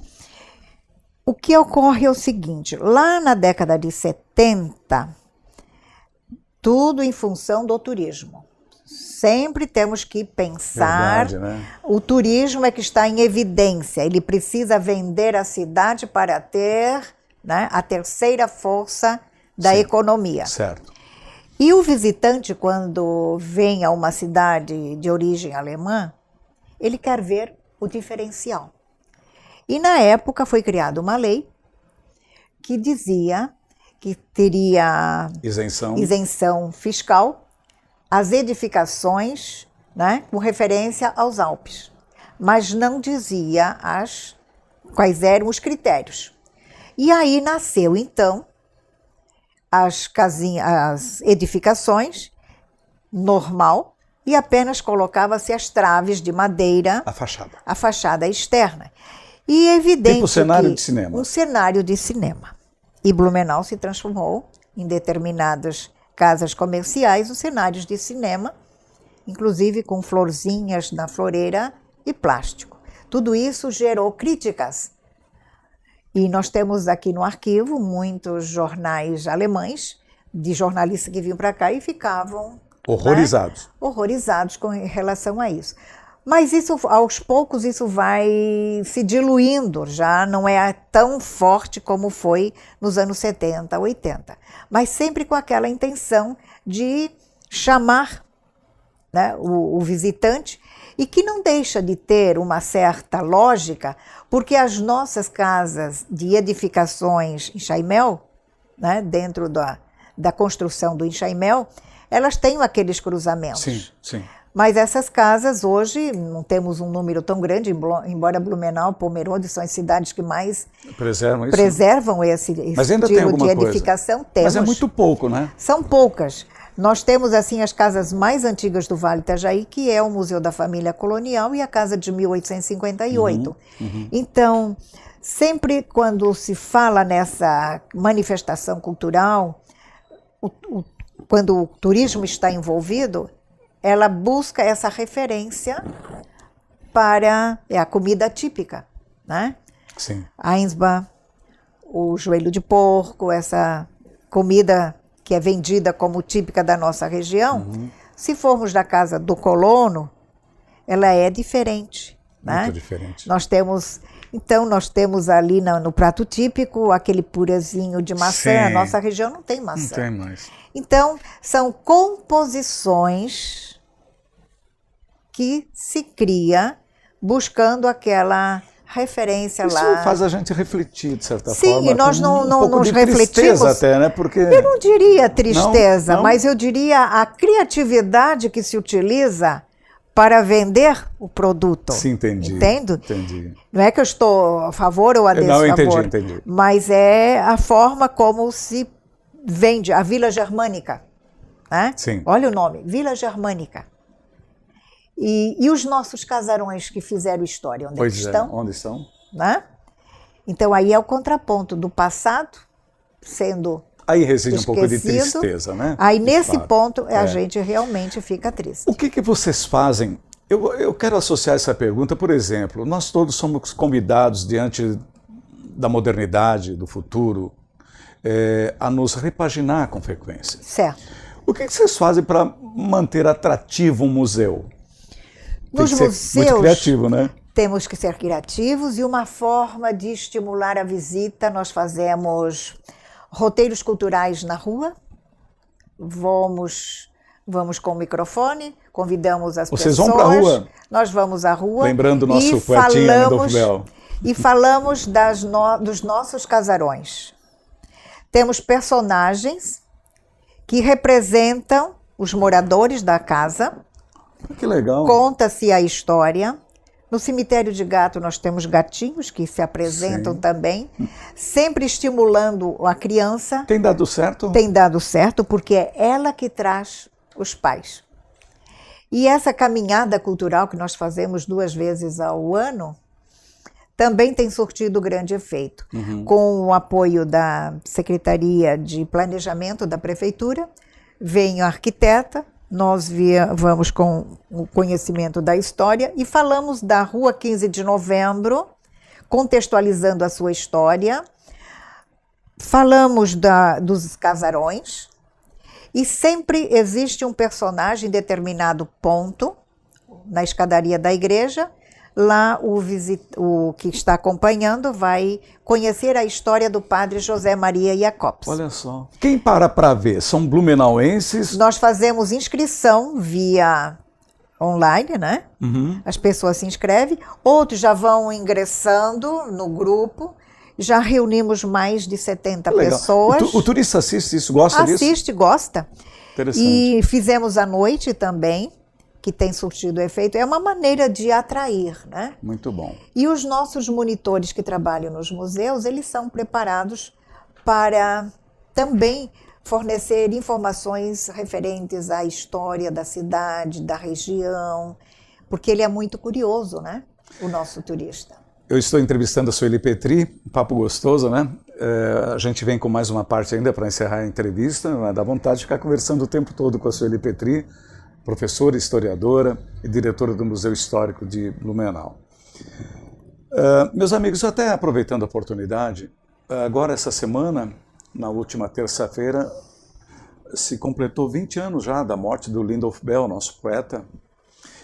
O que ocorre é o seguinte, lá na década de 70, tudo em função do turismo. Sempre temos que pensar, Verdade, né? O turismo é que está em evidência, ele precisa vender a cidade para ter, né, a terceira força da Sim, economia. Certo. E o visitante, quando vem a uma cidade de origem alemã, ele quer ver o diferencial. E na época foi criada uma lei que dizia que teria isenção fiscal as edificações, né, com referência aos Alpes, mas não dizia quais eram os critérios. E aí nasceu então as edificações normal e apenas colocava-se as traves de madeira, a fachada externa. E é evidente tipo cenário de cinema. Um cenário de cinema. E Blumenau se transformou em determinadas casas comerciais, os cenários de cinema, inclusive com florzinhas na floreira e plástico. Tudo isso gerou críticas. E nós temos aqui no arquivo muitos jornais alemães, de jornalistas que vinham para cá e ficavam horrorizados. Né? Horrorizados com relação a isso. Mas isso, aos poucos, isso vai se diluindo, já não é tão forte como foi nos anos 70, 80. Mas sempre com aquela intenção de chamar, né, o visitante, e que não deixa de ter uma certa lógica, porque as nossas casas de edificações em Chaimel, né, dentro da construção do Enxaimel, elas têm aqueles cruzamentos. Sim, sim. Mas essas casas hoje, não temos um número tão grande, embora Blumenau, Pomerode são as cidades que mais preservam esse Mas ainda estilo tem de edificação. Coisa. Temos, mas é muito pouco, né? São poucas. Nós temos assim as casas mais antigas do Vale Itajaí, que é o Museu da Família Colonial e a casa de 1858. Então, sempre quando se fala nessa manifestação cultural, quando o turismo está envolvido, ela busca essa referência para a comida típica, né? Sim. A Einsbach, o joelho de porco, essa comida que é vendida como típica da nossa região. Se formos da casa do colono, ela é diferente, né? Muito diferente. Nós temos... Então, nós temos ali no prato típico aquele purezinho de maçã. Sim. A nossa região não tem maçã. Não tem mais. Então, são composições que se cria buscando aquela referência Isso lá. faz a gente refletir, de certa Sim, forma. e nós com não pouco nos de refletimos. tristeza até, né? Porque... Eu não diria tristeza, Não? mas eu diria a criatividade que se utiliza para vender o produto. Sim, entendi. Entendo? Entendi. Não é que eu estou a favor ou a Não, eu desfavor. entendi. Mas é a forma como se vende a Vila Germânica. Né? Sim. Olha o nome, Vila Germânica. E os nossos casarões que fizeram história, onde Pois estão? onde estão? Né? Então aí é o contraponto do passado sendo Aí reside um pouco de esquecido. tristeza, né? Aí De nesse fato. ponto a gente realmente fica triste. O que vocês fazem? Eu quero associar essa pergunta, por exemplo, nós todos somos convidados diante da modernidade, do futuro, a nos repaginar com frequência. Certo. O que vocês fazem para manter atrativo um museu? Nos Tem que ser muito criativo, né? Temos que ser criativos e uma forma de estimular a visita, nós fazemos roteiros culturais na rua, vamos com o microfone, convidamos as Vocês pessoas. vão para a rua? Nós vamos à rua. Lembrando o nosso poetinha Lindolfo Bell. E falamos dos nossos casarões. Temos personagens que representam os moradores da casa. Que legal. Conta-se a história. No cemitério de gato nós temos gatinhos que se apresentam também, sempre estimulando a criança. Tem dado certo? Tem dado certo porque é ela que traz os pais. E essa caminhada cultural que nós fazemos 2 vezes ao ano também tem surtido grande efeito. Com o apoio da Secretaria de Planejamento da Prefeitura, vem a arquiteta, nós vamos com o conhecimento da história e falamos da Rua 15 de Novembro, contextualizando a sua história, falamos dos casarões e sempre existe um personagem em determinado ponto, na escadaria da igreja. Lá o que está acompanhando vai conhecer a história do padre José Maria Jacobs. Olha só. Quem para ver? São blumenauenses? Nós fazemos inscrição via online, né? As pessoas se inscrevem, outros já vão ingressando no grupo. Já reunimos mais de 70 pessoas. O turista assiste isso, gosta disso? Assiste, gosta. Interessante. E fizemos à noite também, que tem surtido efeito. É uma maneira de atrair, né? Muito bom. E os nossos monitores que trabalham nos museus, eles são preparados para também fornecer informações referentes à história da cidade, da região, porque ele é muito curioso, né? O nosso turista. Eu estou entrevistando a Sueli Petri, um papo gostoso, né? A gente vem com mais uma parte ainda para encerrar a entrevista, mas dá vontade de ficar conversando o tempo todo com a Sueli Petri, professora, historiadora e diretora do Museu Histórico de Blumenau. Meus amigos, até aproveitando a oportunidade, agora essa semana, na última terça-feira, se completou 20 anos já da morte do Lindolfo Bell, nosso poeta.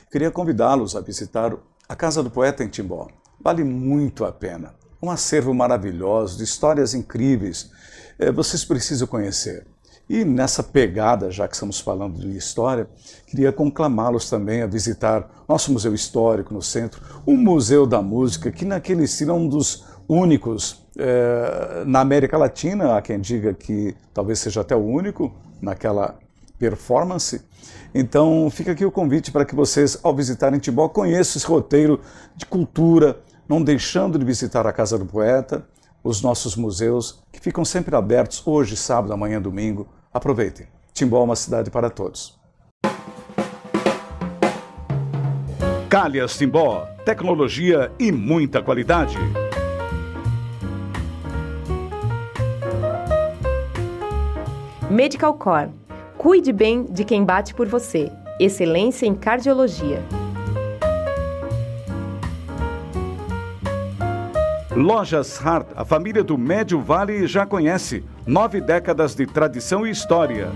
Queria convidá-los a visitar a Casa do Poeta em Timbó. Vale muito a pena. Um acervo maravilhoso, de histórias incríveis. Vocês precisam conhecer. E nessa pegada, já que estamos falando de história, queria conclamá-los também a visitar nosso Museu Histórico no centro, o Museu da Música, que naquele estilo é um dos únicos na América Latina, há quem diga que talvez seja até o único naquela performance. Então fica aqui o convite para que vocês, ao visitarem Timbó, conheçam esse roteiro de cultura, não deixando de visitar a Casa do Poeta, os nossos museus, que ficam sempre abertos hoje, sábado, amanhã, domingo. Aproveitem. Timbó é uma cidade para todos. Calhas Timbó, tecnologia e muita qualidade. Medical Core. Cuide bem de quem bate por você. Excelência em cardiologia. Lojas Hart, a família do Médio Vale já conhece. 9 décadas de tradição e história.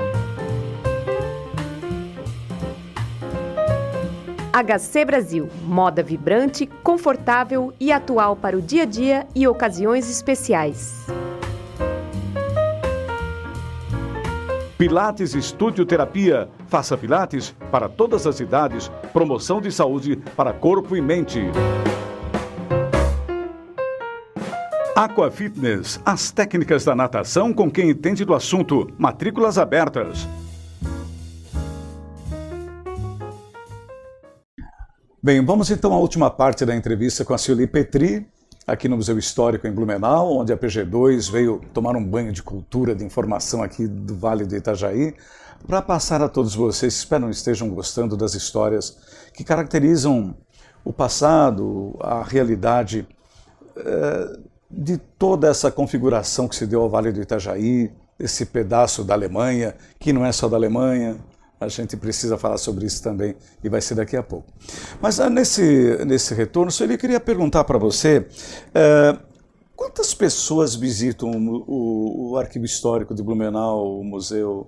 HC Brasil, moda vibrante, confortável e atual para o dia a dia e ocasiões especiais. Pilates Estúdio Terapia. Faça Pilates para todas as idades. Promoção de saúde para corpo e mente. Aqua Fitness. As técnicas da natação com quem entende do assunto. Matrículas abertas. Bem, vamos então à última parte da entrevista com a Cioli Petri, aqui no Museu Histórico em Blumenau, onde a PG2 veio tomar um banho de cultura, de informação aqui do Vale do Itajaí, para passar a todos vocês, espero estejam gostando das histórias que caracterizam o passado, a realidade de toda essa configuração que se deu ao Vale do Itajaí, esse pedaço da Alemanha, que não é só da Alemanha. A gente precisa falar sobre isso também, e vai ser daqui a pouco. Mas nesse retorno, eu queria perguntar para você, quantas pessoas visitam o Arquivo Histórico de Blumenau, o museu?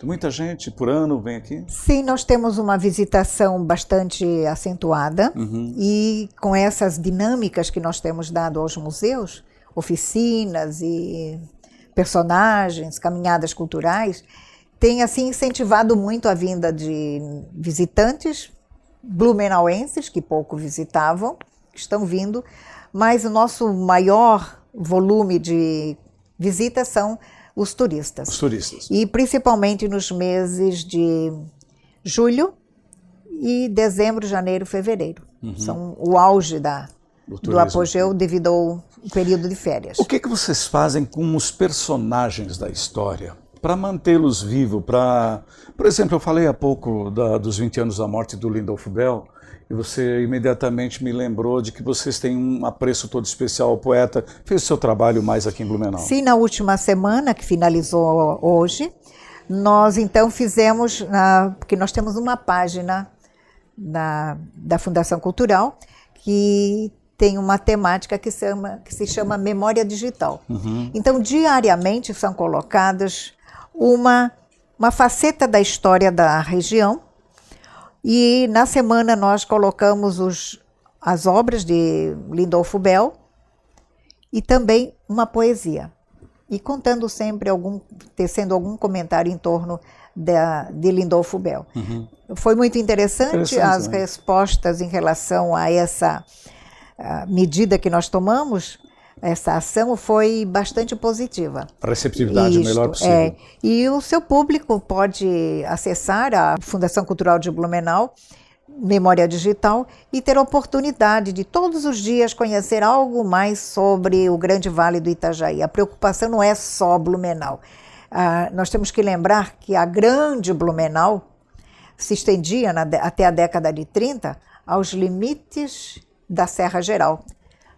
Muita gente por ano vem aqui? Sim, nós temos uma visitação bastante acentuada, e com essas dinâmicas que nós temos dado aos museus, oficinas e personagens, caminhadas culturais, tem assim incentivado muito a vinda de visitantes blumenauenses, que pouco visitavam, que estão vindo, mas o nosso maior volume de visitas são os turistas. Os turistas. E principalmente nos meses de julho e dezembro, janeiro, fevereiro. São o auge do apogeu devido ao período de férias. O que vocês fazem com os personagens da história? Para mantê-los vivos, por exemplo, eu falei há pouco dos 20 anos da morte do Lindolf Bell, e você imediatamente me lembrou de que vocês têm um apreço todo especial ao poeta. Fez o seu trabalho mais aqui em Blumenau? Sim, na última semana, que finalizou hoje, nós então fizemos, porque nós temos uma página da Fundação Cultural que tem uma temática que se chama Memória Digital. Então, diariamente são colocadas uma faceta da história da região, e na semana nós colocamos as obras de Lindolf Bell e também uma poesia, e contando sempre tecendo algum comentário em torno de Lindolf Bell. Foi muito interessante as respostas em relação a essa medida que nós tomamos. Essa ação foi bastante positiva. A receptividade o melhor possível. E o seu público pode acessar a Fundação Cultural de Blumenau, Memória Digital, e ter a oportunidade de todos os dias conhecer algo mais sobre o Grande Vale do Itajaí. A preocupação não é só Blumenau. Nós temos que lembrar que a Grande Blumenau se estendia até a década de 30 aos limites da Serra Geral.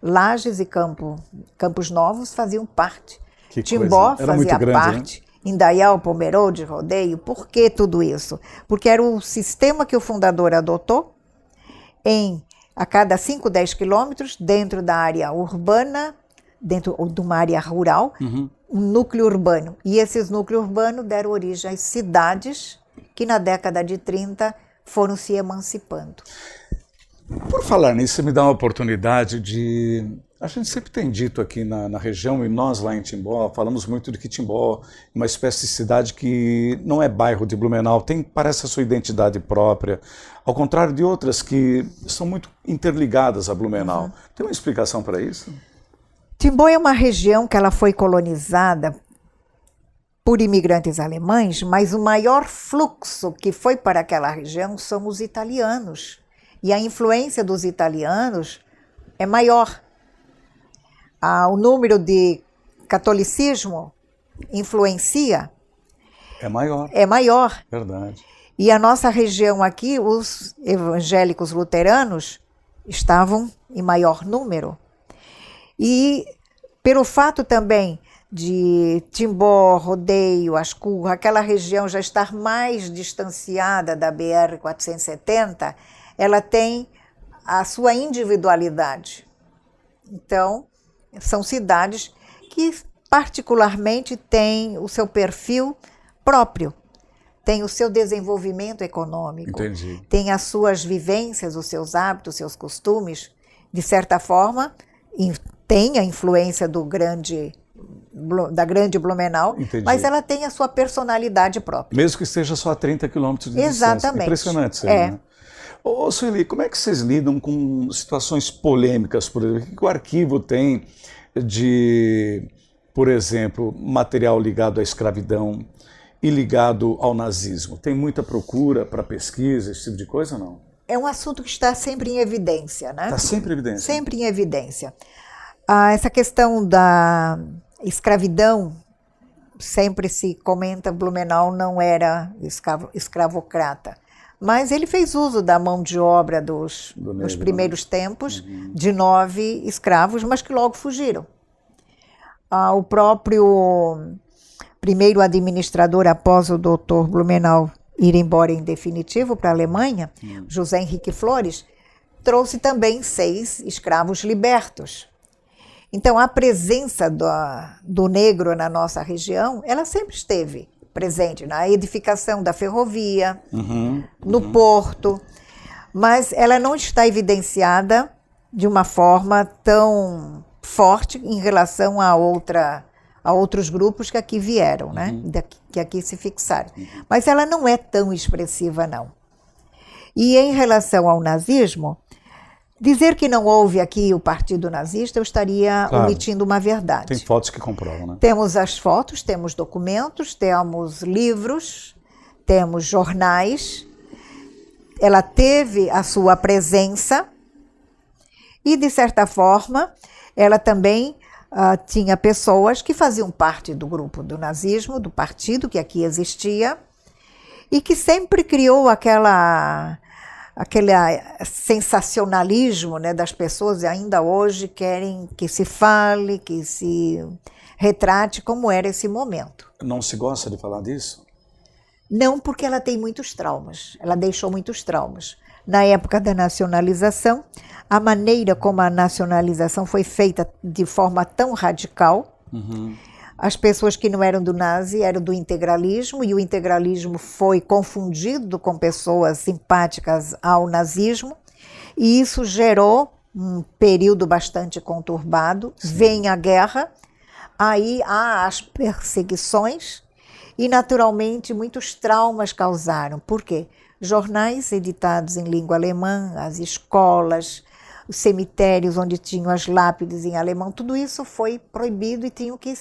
Lages e Campos Novos faziam parte. Timbó fazia parte. Né? Indaial, Pomerode, Rodeio. Por que tudo isso? Porque era o sistema que o fundador adotou a cada 5, 10 quilômetros, dentro da área urbana, dentro de uma área rural, um núcleo urbano. E esses núcleos urbanos deram origem às cidades que na década de 30 foram se emancipando. Por falar nisso, você me dá uma oportunidade de... A gente sempre tem dito aqui na região, e nós lá em Timbó, falamos muito de que Timbó é uma espécie de cidade que não é bairro de Blumenau, parece a sua identidade própria, ao contrário de outras que são muito interligadas a Blumenau. Tem uma explicação para isso? Timbó é uma região que ela foi colonizada por imigrantes alemães, mas o maior fluxo que foi para aquela região são os italianos. E a influência dos italianos é maior. O número de catolicismo influencia. É maior. É maior. Verdade. E a nossa região aqui, os evangélicos luteranos estavam em maior número. E pelo fato também de Timbó, Rodeio, Ascurra, aquela região já estar mais distanciada da BR-470, ela tem a sua individualidade. Então, são cidades que particularmente têm o seu perfil próprio. tem o seu desenvolvimento econômico, Entendi. tem as suas vivências, os seus hábitos, os seus costumes, de certa forma, tem a influência da grande Blumenau, Entendi. mas ela tem a sua personalidade própria. Mesmo que esteja só a 30 quilômetros de distância. Exatamente. Impressionante isso aí, É. né? Ô, Sueli, como é que vocês lidam com situações polêmicas, por exemplo? O que o arquivo tem de, por exemplo, material ligado à escravidão e ligado ao nazismo? Tem muita procura para pesquisa, esse tipo de coisa ou não? É um assunto que está sempre em evidência, né? Está sempre em evidência. Sempre em evidência. Essa questão da escravidão, sempre se comenta, Blumenau não era escravocrata, mas ele fez uso da mão de obra nos primeiros tempos, de 9 escravos, mas que logo fugiram. O próprio primeiro administrador, após o doutor Blumenau ir embora em definitivo para a Alemanha, José Henrique Flores, trouxe também 6 escravos libertos. Então, a presença do negro na nossa região, ela sempre esteve presente na edificação da ferrovia, no porto, mas ela não está evidenciada de uma forma tão forte em relação a outros grupos que aqui vieram, né? Que aqui se fixaram. Mas ela não é tão expressiva, não. E em relação ao nazismo, dizer que não houve aqui o partido nazista, eu estaria omitindo uma verdade. Tem fotos que comprovam, né? Temos as fotos, temos documentos, temos livros, temos jornais. Ela teve a sua presença e, de certa forma, ela também tinha pessoas que faziam parte do grupo do nazismo, do partido que aqui existia, e que sempre criou aquele sensacionalismo, né, das pessoas, e ainda hoje querem que se fale, que se retrate como era esse momento. Não se gosta de falar disso? Não, porque ela tem muitos traumas, ela deixou muitos traumas. Na época da nacionalização, a maneira como a nacionalização foi feita de forma tão radical, as pessoas que não eram do nazi eram do integralismo, e o integralismo foi confundido com pessoas simpáticas ao nazismo, e isso gerou um período bastante conturbado. Vem a guerra, aí há as perseguições, e naturalmente muitos traumas causaram. Por quê? Jornais editados em língua alemã, as escolas, os cemitérios onde tinham as lápides em alemão, tudo isso foi proibido e tinha que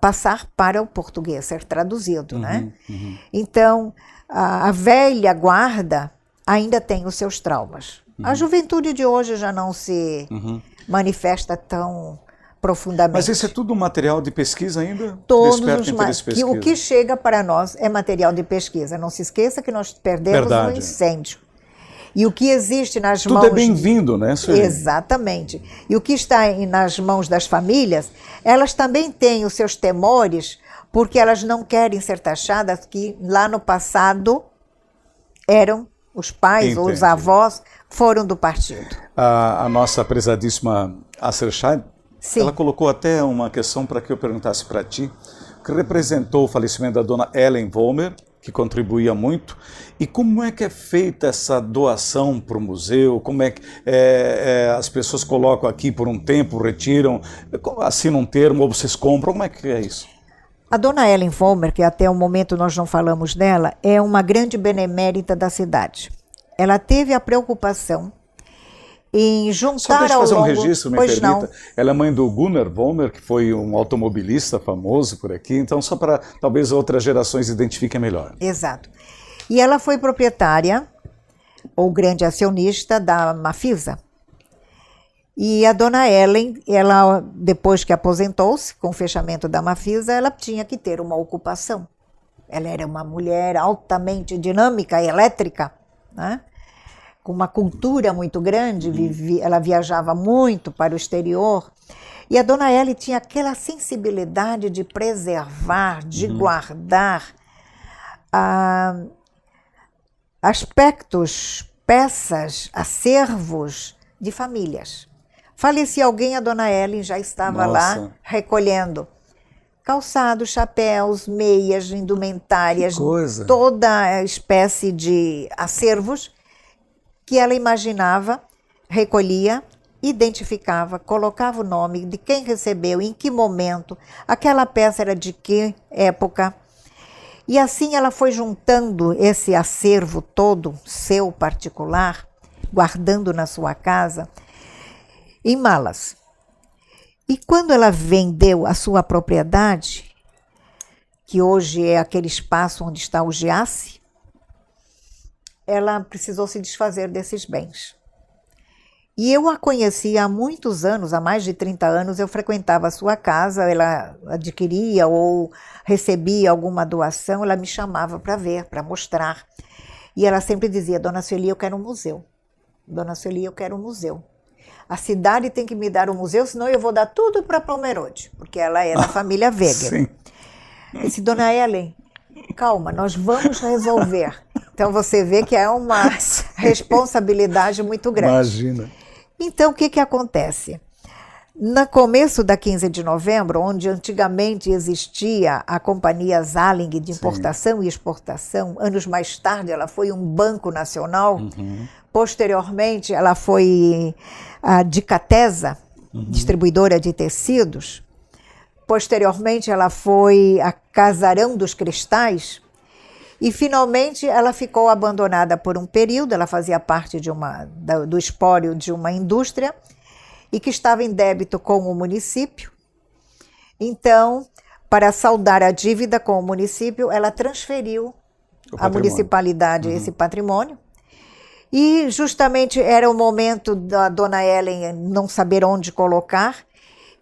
passar para o português, ser traduzido, né? Então, a velha guarda ainda tem os seus traumas. A juventude de hoje já não se manifesta tão profundamente. Mas isso é tudo material de pesquisa ainda? Todos o que chega para nós é material de pesquisa. Não se esqueça que nós perdemos um incêndio. E o que existe nas mãos... Tudo é bem-vindo, né, Sueli? Exatamente. E o que está nas mãos das famílias, elas também têm os seus temores, porque elas não querem ser taxadas que lá no passado eram os pais ou os avós foram do partido. A nossa prezadíssima Asserscheid, ela colocou até uma questão para que eu perguntasse para ti, que representou o falecimento da dona Ellen Vollmer, que contribuía muito, e como é que é feita essa doação para o museu, como é que as pessoas colocam aqui por um tempo, retiram, assinam um termo, ou vocês compram, como é que é isso? A dona Ellen Vollmer, que até o momento nós não falamos dela, é uma grande benemérita da cidade. Ela teve a preocupação em juntar Só deixa eu fazer um registro, me permita. Não. Ela é mãe do Gunnar Vollmer, que foi um automobilista famoso por aqui, então só para talvez outras gerações identifiquem melhor. Exato. E ela foi proprietária, ou grande acionista, da Mafisa. E a dona Ellen, ela, depois que aposentou-se, com o fechamento da Mafisa, ela tinha que ter uma ocupação. Ela era uma mulher altamente dinâmica, elétrica, né? Com uma cultura muito grande, ela viajava muito para o exterior, e a dona Ellen tinha aquela sensibilidade de preservar, de guardar aspectos, peças, acervos de famílias. Falecia alguém, a dona Ellen já estava lá recolhendo calçados, chapéus, meias, indumentárias, coisa. toda espécie de acervos que ela imaginava, recolhia, identificava, colocava o nome de quem recebeu, em que momento, aquela peça era de que época. E assim ela foi juntando esse acervo todo, seu particular, guardando na sua casa, em malas. E quando ela vendeu a sua propriedade, que hoje é aquele espaço onde está o Giasse, ela precisou se desfazer desses bens. E eu a conhecia há muitos anos, há mais de 30 anos, eu frequentava a sua casa, ela adquiria ou recebia alguma doação, ela me chamava para ver, para mostrar. E ela sempre dizia, Dona Sueli, eu quero um museu. Dona Sueli, eu quero um museu. A cidade tem que me dar um museu, senão eu vou dar tudo para Pomerode, porque ela é da família Weger. Sim. Eu disse, Dona Ellen, calma, nós vamos resolver. Então você vê que é uma responsabilidade muito grande. Imagina. Então o que acontece? No começo da 15 de novembro, onde antigamente existia a companhia Zaling de importação e exportação, anos mais tarde ela foi um banco nacional, posteriormente ela foi a Dicatesa, distribuidora de tecidos, posteriormente ela foi a Casarão dos Cristais, e finalmente ela ficou abandonada por um período, ela fazia parte do espólio de uma indústria, e que estava em débito com o município. Então, para saldar a dívida com o município, ela transferiu à municipalidade esse patrimônio. E justamente era o momento da Dona Ellen não saber onde colocar,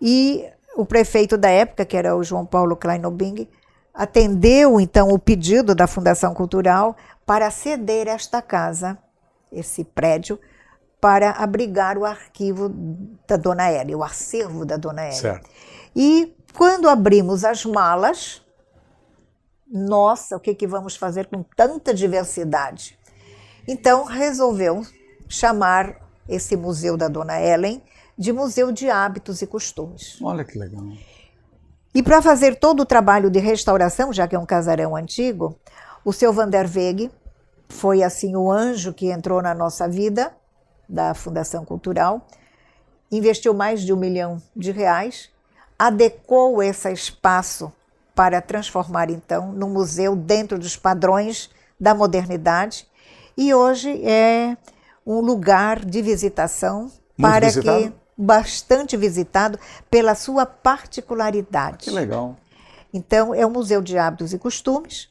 e o prefeito da época, que era o João Paulo Kleinobing, atendeu então o pedido da Fundação Cultural para ceder esta casa, esse prédio, para abrigar o arquivo da Dona Ellen, o acervo da Dona Ellen. Certo. E quando abrimos as malas, nossa, o que vamos fazer com tanta diversidade? Então resolveu chamar esse museu da Dona Ellen de Museu de Hábitos e Costumes. Olha que legal. E para fazer todo o trabalho de restauração, já que é um casarão antigo, o seu Van der Weg foi assim o anjo que entrou na nossa vida, da Fundação Cultural, investiu mais de R$1 milhão, adequou esse espaço para transformar então no museu dentro dos padrões da modernidade, e hoje é um lugar de visitação bastante visitado pela sua particularidade. Que legal. Então, é um museu de hábitos e costumes,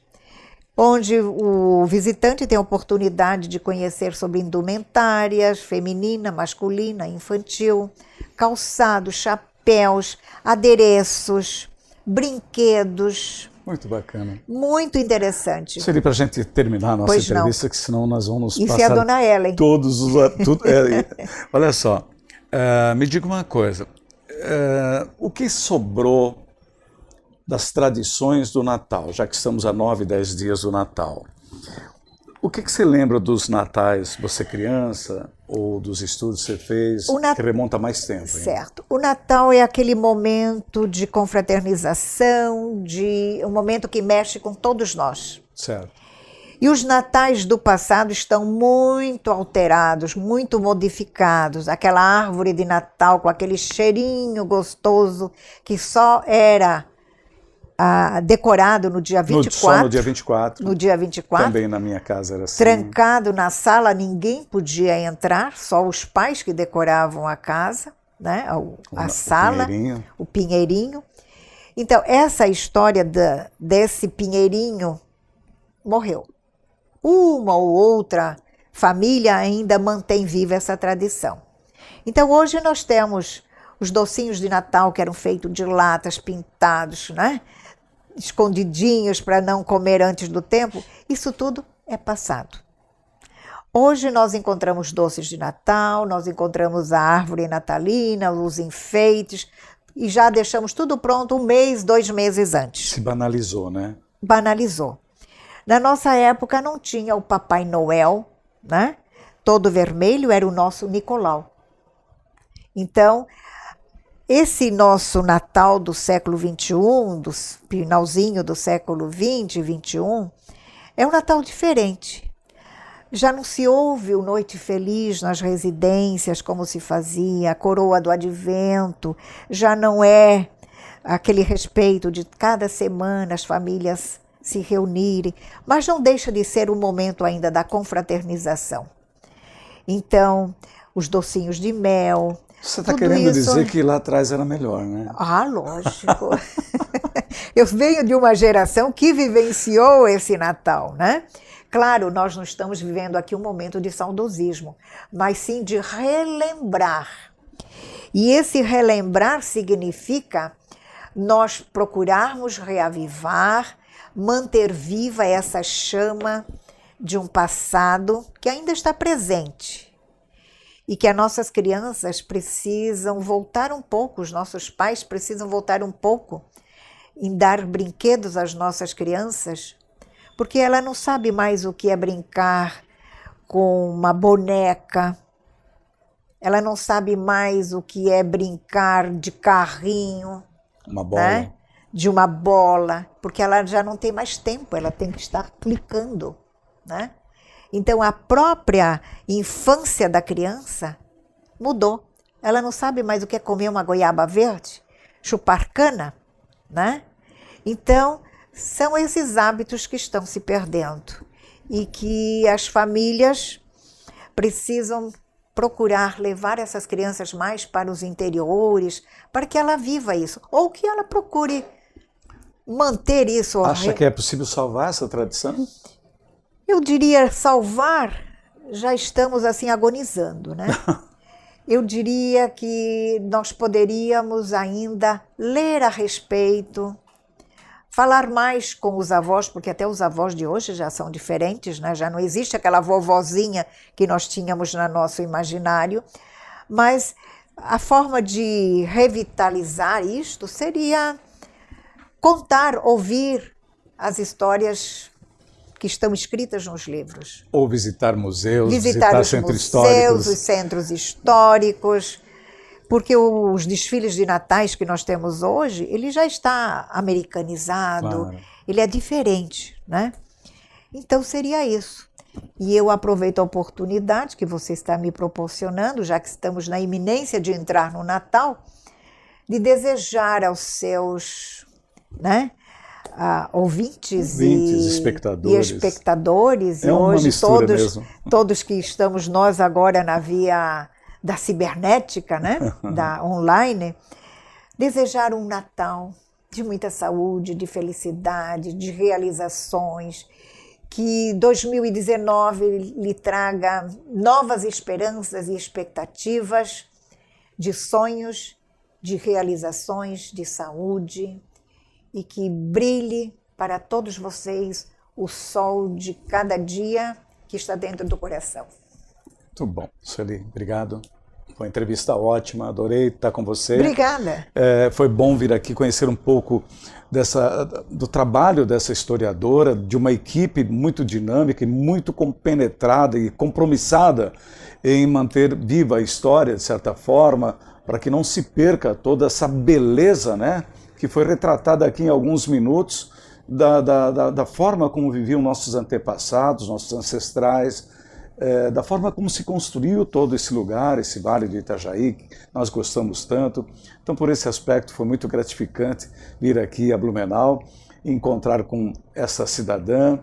onde o visitante tem a oportunidade de conhecer sobre indumentárias, feminina, masculina, infantil, calçados, chapéus, adereços, brinquedos. Muito bacana. Muito interessante. Seria para a gente terminar a nossa entrevista, que senão nós vamos Isso passar é a Dona Ellen. todos os... Olha só, me diga uma coisa, o que sobrou das tradições do Natal, já que estamos a 9, 10 dias do Natal? O que você lembra dos natais, você criança, ou dos estudos que você fez, que remonta a mais tempo? Certo. O Natal é aquele momento de confraternização, um momento que mexe com todos nós. Certo. E os natais do passado estão muito alterados, muito modificados. Aquela árvore de Natal com aquele cheirinho gostoso que só era decorado no dia 24. Só no dia 24. No dia 24. Também na minha casa era assim. Trancado na sala, ninguém podia entrar, só os pais que decoravam a casa, né? a sala, o pinheirinho. Então, essa história desse pinheirinho morreu. Uma ou outra família ainda mantém viva essa tradição. Então, hoje nós temos os docinhos de Natal que eram feitos de latas, pintados, né? Escondidinhos para não comer antes do tempo. Isso tudo é passado. Hoje nós encontramos doces de Natal, nós encontramos a árvore natalina, os enfeites, e já deixamos tudo pronto 1 mês, 2 meses antes. Se banalizou, né? Banalizou. Na nossa época não tinha o Papai Noel, né? Todo vermelho era o nosso Nicolau. Então, esse nosso Natal do século XXI, do finalzinho do século XX e XXI, é um Natal diferente. Já não se ouve o Noite Feliz nas residências como se fazia, a coroa do advento, já não é aquele respeito de cada semana as famílias se reunirem, mas não deixa de ser um momento ainda da confraternização. Então, os docinhos de mel... Você está querendo dizer que lá atrás era melhor, né? Ah, lógico. Eu venho de uma geração que vivenciou esse Natal, né? Claro, nós não estamos vivendo aqui um momento de saudosismo, mas sim de relembrar. E esse relembrar significa nós procurarmos reavivar, manter viva essa chama de um passado que ainda está presente. E que as nossas crianças precisam voltar um pouco, os nossos pais precisam voltar um pouco em dar brinquedos às nossas crianças, porque ela não sabe mais o que é brincar com uma boneca, ela não sabe mais o que é brincar de carrinho, uma bola, né? De uma bola, porque ela já não tem mais tempo, ela tem que estar clicando, né? Então, a própria infância da criança mudou. Ela não sabe mais o que é comer uma goiaba verde, chupar cana, né? Então, são esses hábitos que estão se perdendo e que as famílias precisam procurar levar essas crianças mais para os interiores, para que ela viva isso, ou que ela procure manter isso. Acha que é possível salvar essa tradição? Eu diria salvar, já estamos assim agonizando, né? Eu diria que nós poderíamos ainda ler a respeito, falar mais com os avós, porque até os avós de hoje já são diferentes, né? Já não existe aquela vovozinha que nós tínhamos no nosso imaginário, mas a forma de revitalizar isto seria contar, ouvir as histórias que estão escritas nos livros. Ou visitar museus, visitar os centros museus, históricos. os centros históricos, porque os desfiles de natais que nós temos hoje, ele já está americanizado, claro. Ele é diferente, né? Então seria isso. E eu aproveito a oportunidade que você está me proporcionando, já que estamos na iminência de entrar no Natal, de desejar aos seus, né, ouvintes e espectadores, e hoje todos que estamos nós agora na via da cibernética, né, da online, desejar um Natal de muita saúde, de felicidade, de realizações, que 2019 lhe traga novas esperanças e expectativas de sonhos, de realizações, de saúde, e que brilhe para todos vocês o sol de cada dia que está dentro do coração. Muito bom, Sueli, obrigado. Foi uma entrevista ótima, adorei estar com você. Obrigada. Foi bom vir aqui conhecer um pouco do trabalho dessa historiadora, de uma equipe muito dinâmica e muito compenetrada e compromissada em manter viva a história, de certa forma, para que não se perca toda essa beleza, né, que foi retratada aqui em alguns minutos, da forma como viviam nossos antepassados, nossos ancestrais, da forma como se construiu todo esse lugar, esse Vale do Itajaí, que nós gostamos tanto. Então, por esse aspecto, foi muito gratificante vir aqui a Blumenau e encontrar com essa cidadã,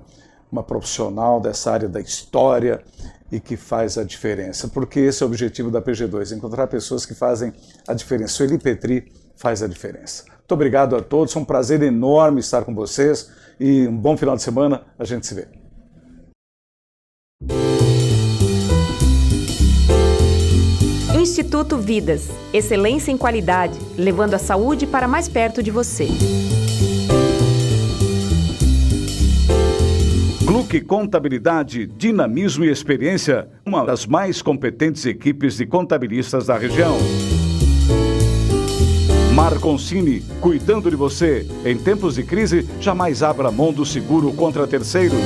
uma profissional dessa área da história e que faz a diferença, porque esse é o objetivo da PG2, encontrar pessoas que fazem a diferença. Sueli Petry faz a diferença. Muito obrigado a todos, foi um prazer enorme estar com vocês e um bom final de semana, a gente se vê. Instituto Vidas, excelência em qualidade, levando a saúde para mais perto de você. Gluck Contabilidade, dinamismo e experiência, uma das mais competentes equipes de contabilistas da região. Marconcini, cuidando de você. Em tempos de crise, jamais abra mão do seguro contra terceiros.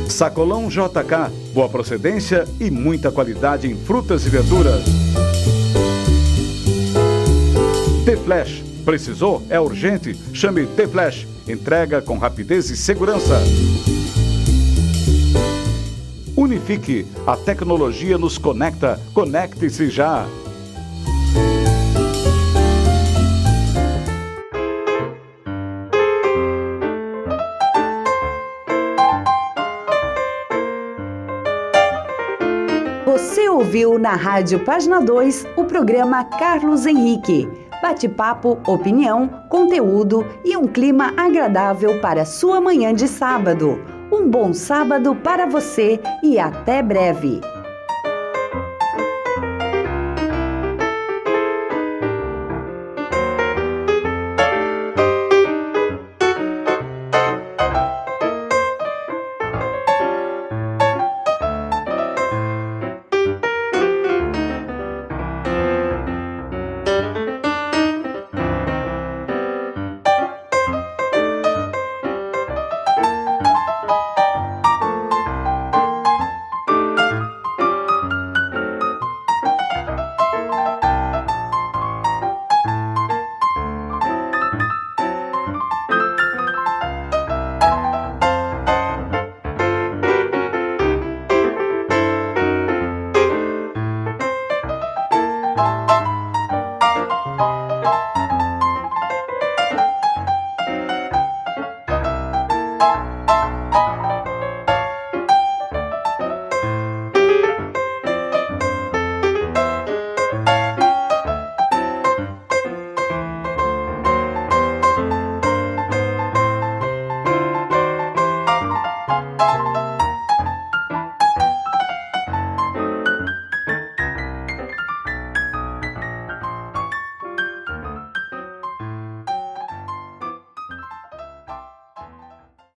Sacolão JK, boa procedência e muita qualidade em frutas e verduras. T-Flash. Precisou? É urgente? Chame T-Flash. Entrega com rapidez e segurança. Unifique. A tecnologia nos conecta. Conecte-se já. Você ouviu na Rádio Página 2 o programa Carlos Henrique. Bate-papo, opinião, conteúdo e um clima agradável para sua manhã de sábado. Um bom sábado para você e até breve.